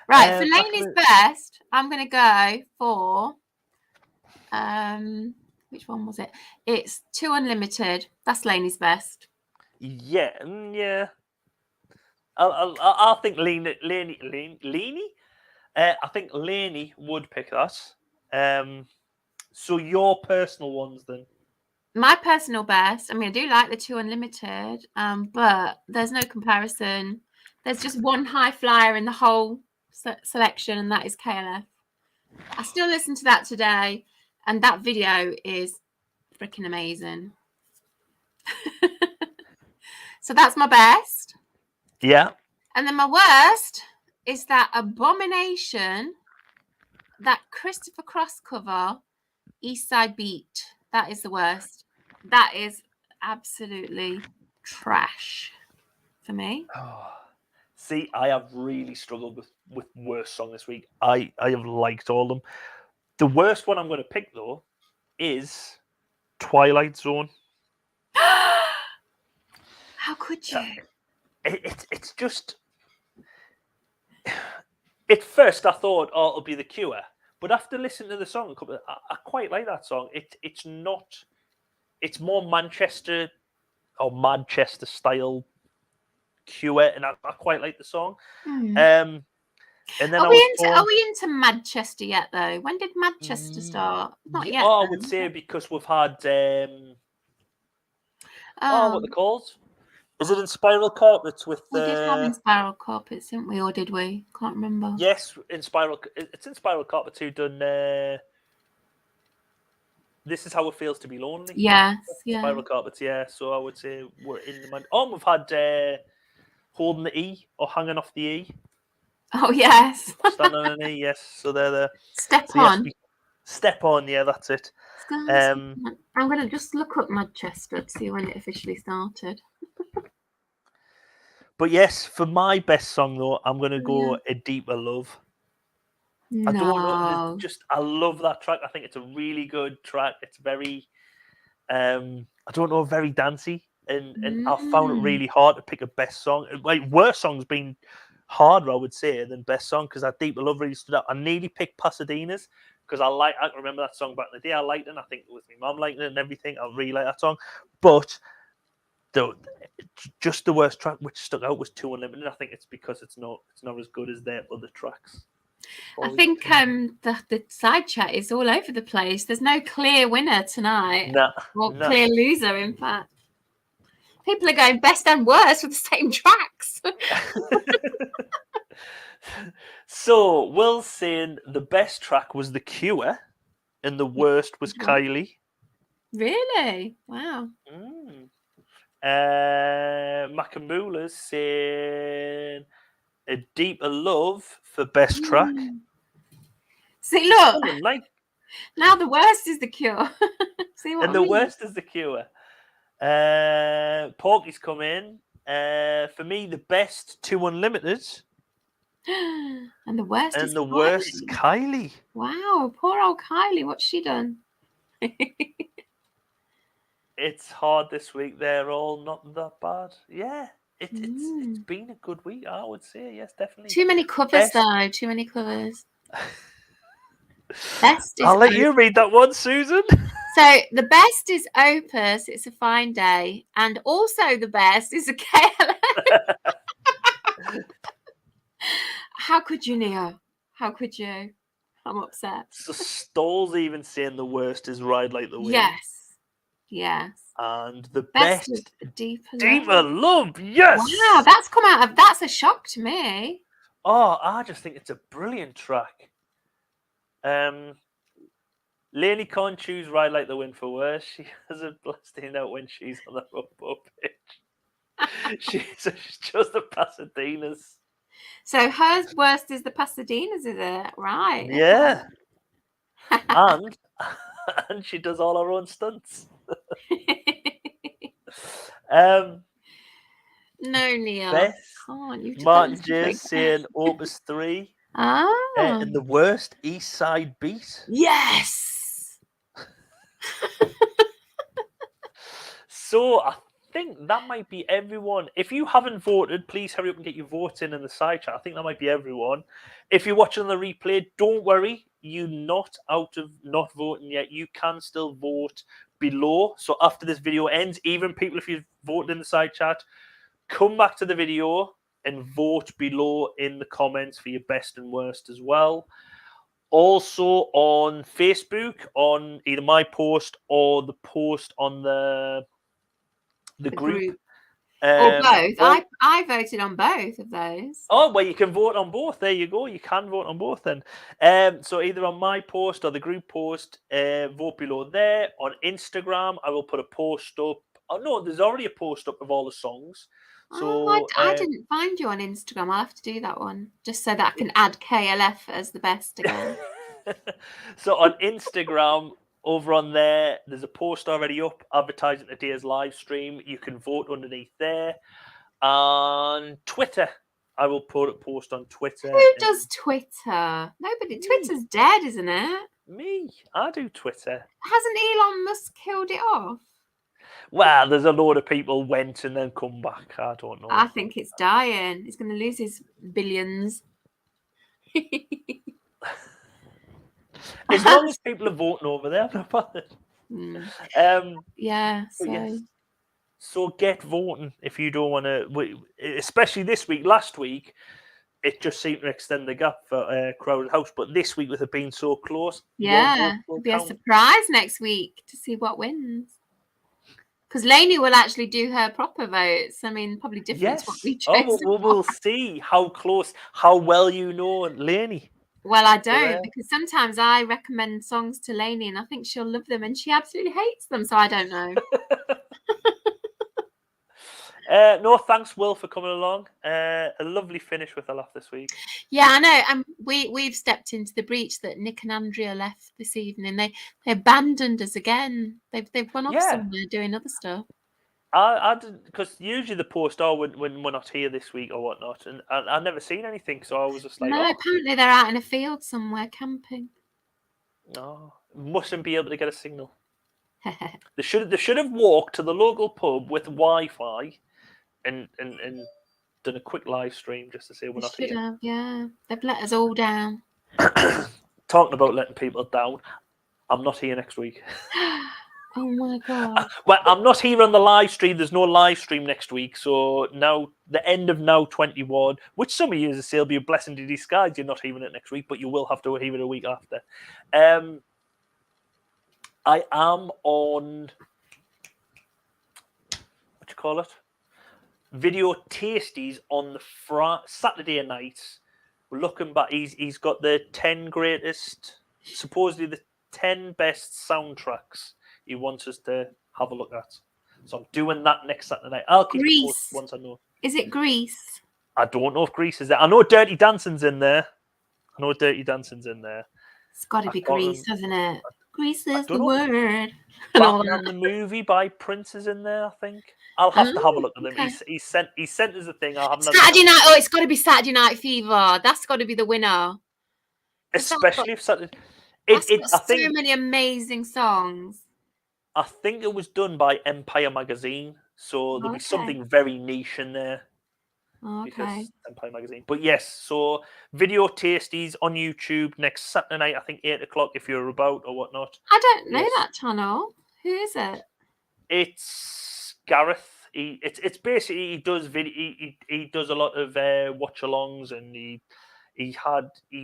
Right, for Laney's best, I'm going to go for which one was it? It's 2 Unlimited. That's Laney's best. Yeah. I think Laney. I think Laney would pick that. So your personal ones then. My personal best, I mean, I do like the 2 Unlimited, but there's no comparison. There's just one high flyer in the whole selection, and that is KLF. I still listen to that today, and that video is freaking amazing. So that's my best. Yeah. And then my worst is that abomination, that Christopher Cross cover, East Side Beat. That is the worst. That is absolutely trash for me. Oh, see, I have really struggled with worst song this week. I have liked all of them. The worst one I'm going to pick, though, is Twilight Zone. How could you? It's just... At first, I thought, oh, it'll be The Cure. But after listening to the song, I quite like that song. It's not... It's more Manchester or Manchester style Cure, and I quite like the song. And then are we into Manchester yet, though? When did Manchester start? Not yet. Oh, I would say because we've had what are they called? Is it In Spiral Carpets with? We did have In Spiral Carpets, didn't we, or did we? Can't remember. Yes, In Spiral. It's In Spiral Carpets who done. This Is How It Feels to Be Lonely. Yes, yeah. Spiral Carpets, yeah. So I would say we're in the... we've had Holding the E or Hanging Off the E. Oh, yes. Standing on an E, yes. So they're the... Step On. Yes, Step On, yeah, that's it. I'm going to just look up Manchester to see when it officially started. But yes, for my best song, though, I'm going to go A Deeper Love. No. I don't know. I love that track. I think it's a really good track. It's very, I don't know, very dancey. And I found it really hard to pick a best song. Like, worst song's been harder, I would say, than best song, because that Deeper Love really stood out. I nearly picked Pasadena's, because I can remember that song back in the day. I liked it, and I think it was my mum liking it and everything. I really like that song. But just the worst track which stuck out was 2 Unlimited. I think it's because it's not as good as their other tracks. I think the side chat is all over the place. There's no clear winner tonight. Or clear loser, in fact. People are going best and worst with the same tracks. So, Will's saying the best track was The Cure and the worst was Kylie. Really? Wow. Makamula's saying A Deeper Love for best track. See, look. Now the worst is The Cure. See what and the worst is The Cure. Porky's come in. For me, the best 2 Unlimited. And the worst is the worst Kylie. Wow, poor old Kylie. What's she done? It's hard this week. They're all not that bad. Yeah, it's been a good week, I would say. Yes, definitely. Too many covers, though. Too many covers. Best is I'll let you read that one, Susan. So the best is Opus. It's a fine day. And also the best is a KLF. How could you, Neo? How could you? I'm upset. So Stall's even saying the worst is Ride Like the Wind. Yes. And the best is Deeper Love. Yes. Wow, that's come out of. That's a shock to me. Oh, I just think it's a brilliant track. Lainey can't choose Ride Like the Wind for worse. She has a blasting out when she's on the football pitch. she's just the Pasadenas. So her worst is the Pasadenas, is it? Right. Yeah. and she does all her own stunts. No, Neil. Best. You've Martin J saying Opus 3. And the worst East Side Beat. Yes. So I think that might be everyone. If you haven't voted, please hurry up and get your votes in the side chat. I think that might be everyone. If you're watching the replay, don't worry. You're not out of not voting yet. You can still vote below. So after this video ends, even people if you've voted in the side chat, come back to the video and vote below in the comments for your best and worst as well. Also on Facebook, on either my post or the post on the group. Or both. I voted on both of those. Oh, well, you can vote on both. There you go. You can vote on both then. So either on my post or the group post, vote below there. On Instagram, I will put a post up. Oh, no, there's already a post up of all the songs. So I didn't find you on Instagram. I'll have to do that one just so that I can add KLF as the best again. So on Instagram, over on there's a post already up advertising today's live stream. You can vote underneath there. On Twitter, I will put a post on Twitter. Who does Twitter? Nobody. Twitter's dead, isn't it? Me. I do Twitter. Hasn't Elon Musk killed it off? Well, there's a load of people went and then come back. I don't know. I think it's dying. He's going to lose his billions. As long as people are voting over there, I'm not bothered. Yeah. So get voting if you don't want to. Especially this week. Last week, it just seemed to extend the gap for Crowded House. But this week, with it being so close, it'll be a surprise next week to see what wins. Because Lainey will actually do her proper votes. I mean, probably different to what we chose. We'll see how close, how well you know Lainey. Well, I don't, because sometimes I recommend songs to Lainey and I think she'll love them and she absolutely hates them, so I don't know. No, thanks, Will, for coming along. A lovely finish with a laugh this week. Yeah, I know. And we've stepped into the breach that Nick and Andrea left this evening. They abandoned us again. They've gone off somewhere doing other stuff. I didn't, because usually the post when we're not here this week or whatnot, and I've never seen anything, so I was just like, no, apparently they're out in a field somewhere camping. No, mustn't be able to get a signal. They should have walked to the local pub with Wi-Fi, and done a quick live stream just to say we're not here. Yeah, they've let us all down. Talking about letting people down, I'm not here next week. Oh my god. Well, I'm not here on the live stream. There's no live stream next week. So now, the end of Now 21, which some of you say will be a blessing in disguise. You're not hearing it next week, but you will have to hear it a week after. I am on, what do you call it? Video tasties on the Saturday night. We're looking back. He's got the 10 greatest, supposedly the 10 best soundtracks he wants us to have a look at. So I'm doing that next Saturday night. I'll keep you posted once I know. Is it Grease? I don't know if Grease is there. I know Dirty Dancing's in there. It's got to be Grease, doesn't it? Grease is the know. word. Batman the movie by Prince is in there, I think. I'll have to have a look at them. Okay. He sent us a thing. I'll have Saturday night. Oh, it's got to be Saturday Night Fever. That's got to be the winner. Especially if Saturday. I think so many amazing songs. I think it was done by Empire Magazine, so there'll be something very niche in there. Because Empire Magazine. But yes, so Video Tasties on YouTube next Saturday night, I think 8 o'clock if you're about or whatnot. I don't know that channel. Who is it? It's Gareth. It's basically he does he does a lot of watch-alongs, and he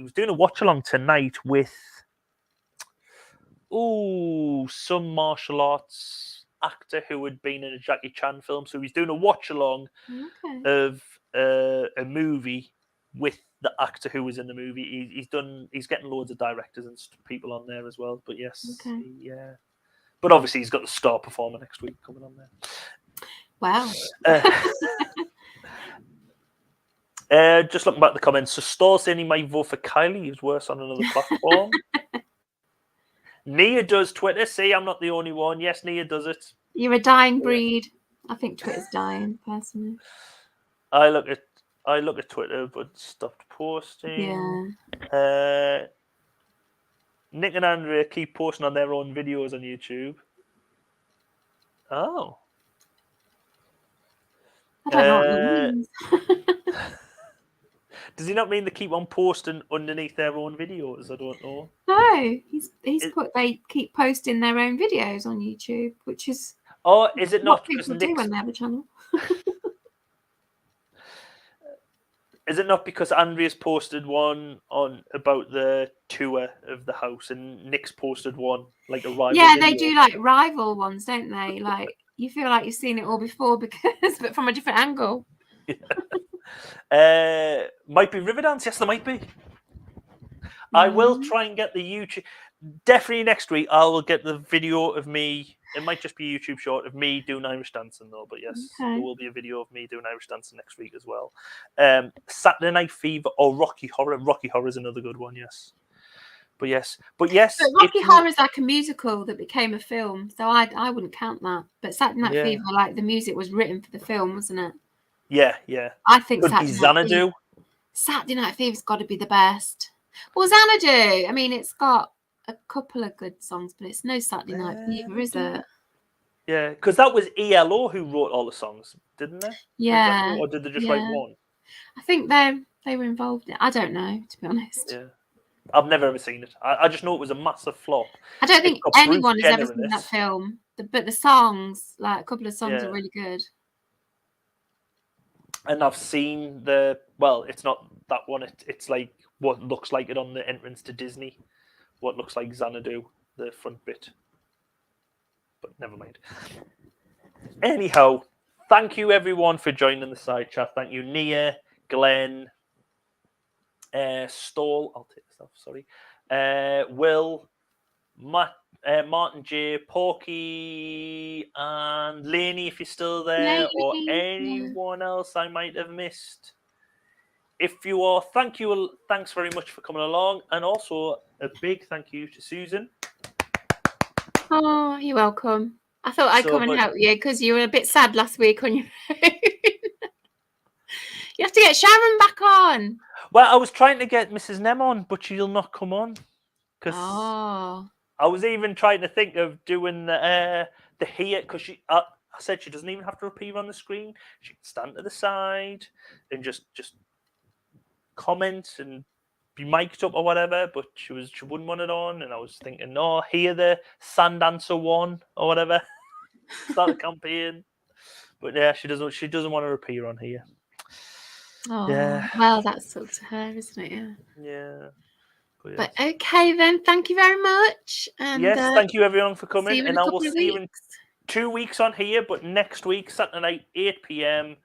was doing a watch-along tonight with some martial arts actor who had been in a Jackie Chan film. So he's doing a watch-along of a movie with the actor who was in the movie. He's getting loads of directors and people on there as well. But yes, but obviously he's got the star performer next week coming on there. Wow. Just looking back at the comments, so Storr saying he might vote for Kylie. He's worse on another platform. Nia does Twitter. See, I'm not the only one. Yes, Nia does it. You're a dying breed. I think Twitter's dying, personally. I look at Twitter, but stopped posting. Yeah. Nick and Andrea keep posting on their own videos on YouTube. Oh. I don't know what that means. Does he not mean they keep on posting underneath their own videos? I don't know. No, he's put they keep posting their own videos on YouTube, which is is it not people do when they have a channel? Is it not because Andrea's posted one on about the tour of the house, and Nick's posted one like a rival? Yeah, they do like rival ones, don't they? Like you feel like you've seen it all before but from a different angle. Yeah. Might be Riverdance. Yes, there might be. I will try and get the YouTube. Definitely next week, I will get the video of me. It might just be a YouTube short of me doing Irish dancing, though. But yes, there will be a video of me doing Irish dancing next week as well. Saturday Night Fever or Rocky Horror. Rocky Horror is another good one. Yes. But Rocky Horror is like a musical that became a film, so I wouldn't count that. But Saturday Night Fever, like the music was written for the film, wasn't it? Yeah. I think Saturday Night Fever's got to be the best. Well, Xanadu. I mean, it's got a couple of good songs, but it's no Saturday Night Fever, is it? Yeah, because that was ELO who wrote all the songs, didn't they? Yeah. Or did they just write one? I think they were involved in it. I don't know, to be honest. Yeah. I've never ever seen it. I just know it was a massive flop. I don't think anyone has ever seen that film. But the songs, like a couple of songs are really good. And I've seen it's not that one. It's like what looks like it on the entrance to Disney. What looks like Xanadu, the front bit. But never mind. Anyhow, thank you everyone for joining the side chat. Thank you, Nia, Glenn, Stoll. I'll take this off, sorry. Will, Matt, Martin J, Porky, and Lainey, if you're still there, or anyone else I might have missed. If you are, thanks very much for coming along, and also a big thank you to Susan. Oh, you're welcome. I thought I'd come and help you because you were a bit sad last week on your own. You have to get Sharon back on. Well, I was trying to get Mrs. NEM on, but she'll not come on. I was even trying to think of doing the here, because I said she doesn't even have to appear on the screen. She can stand to the side and just comment and be mic'd up or whatever, but she wouldn't want it on, and I was thinking, no, hear the Sand Dancer one or whatever. Start a campaign. But yeah, she doesn't want to appear on here. Oh, Yeah. well, that's up to her, isn't it? Yeah. Yeah. But okay then, thank you very much. And yes, thank you everyone for coming. See you in and a I will couple of see you in weeks. 2 weeks on here, but next week, Saturday night, 8 p.m,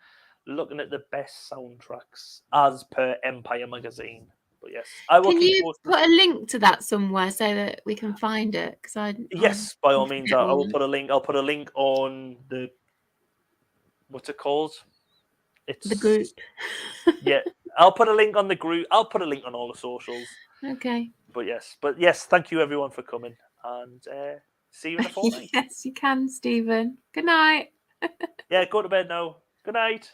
looking at the best soundtracks as per Empire magazine. But yes, I will Can keep you posting. put a link to that somewhere so that we can find it? Because Yes, by all means, I will put a link. I'll put a link on the what's it called? It's the group. Yeah, I'll put a link on the group. I'll put a link on all the socials. Okay. But yes, thank you everyone for coming, and see you in a fortnight. Yes, you can, Stephen. Good night. Yeah, go to bed now. Good night.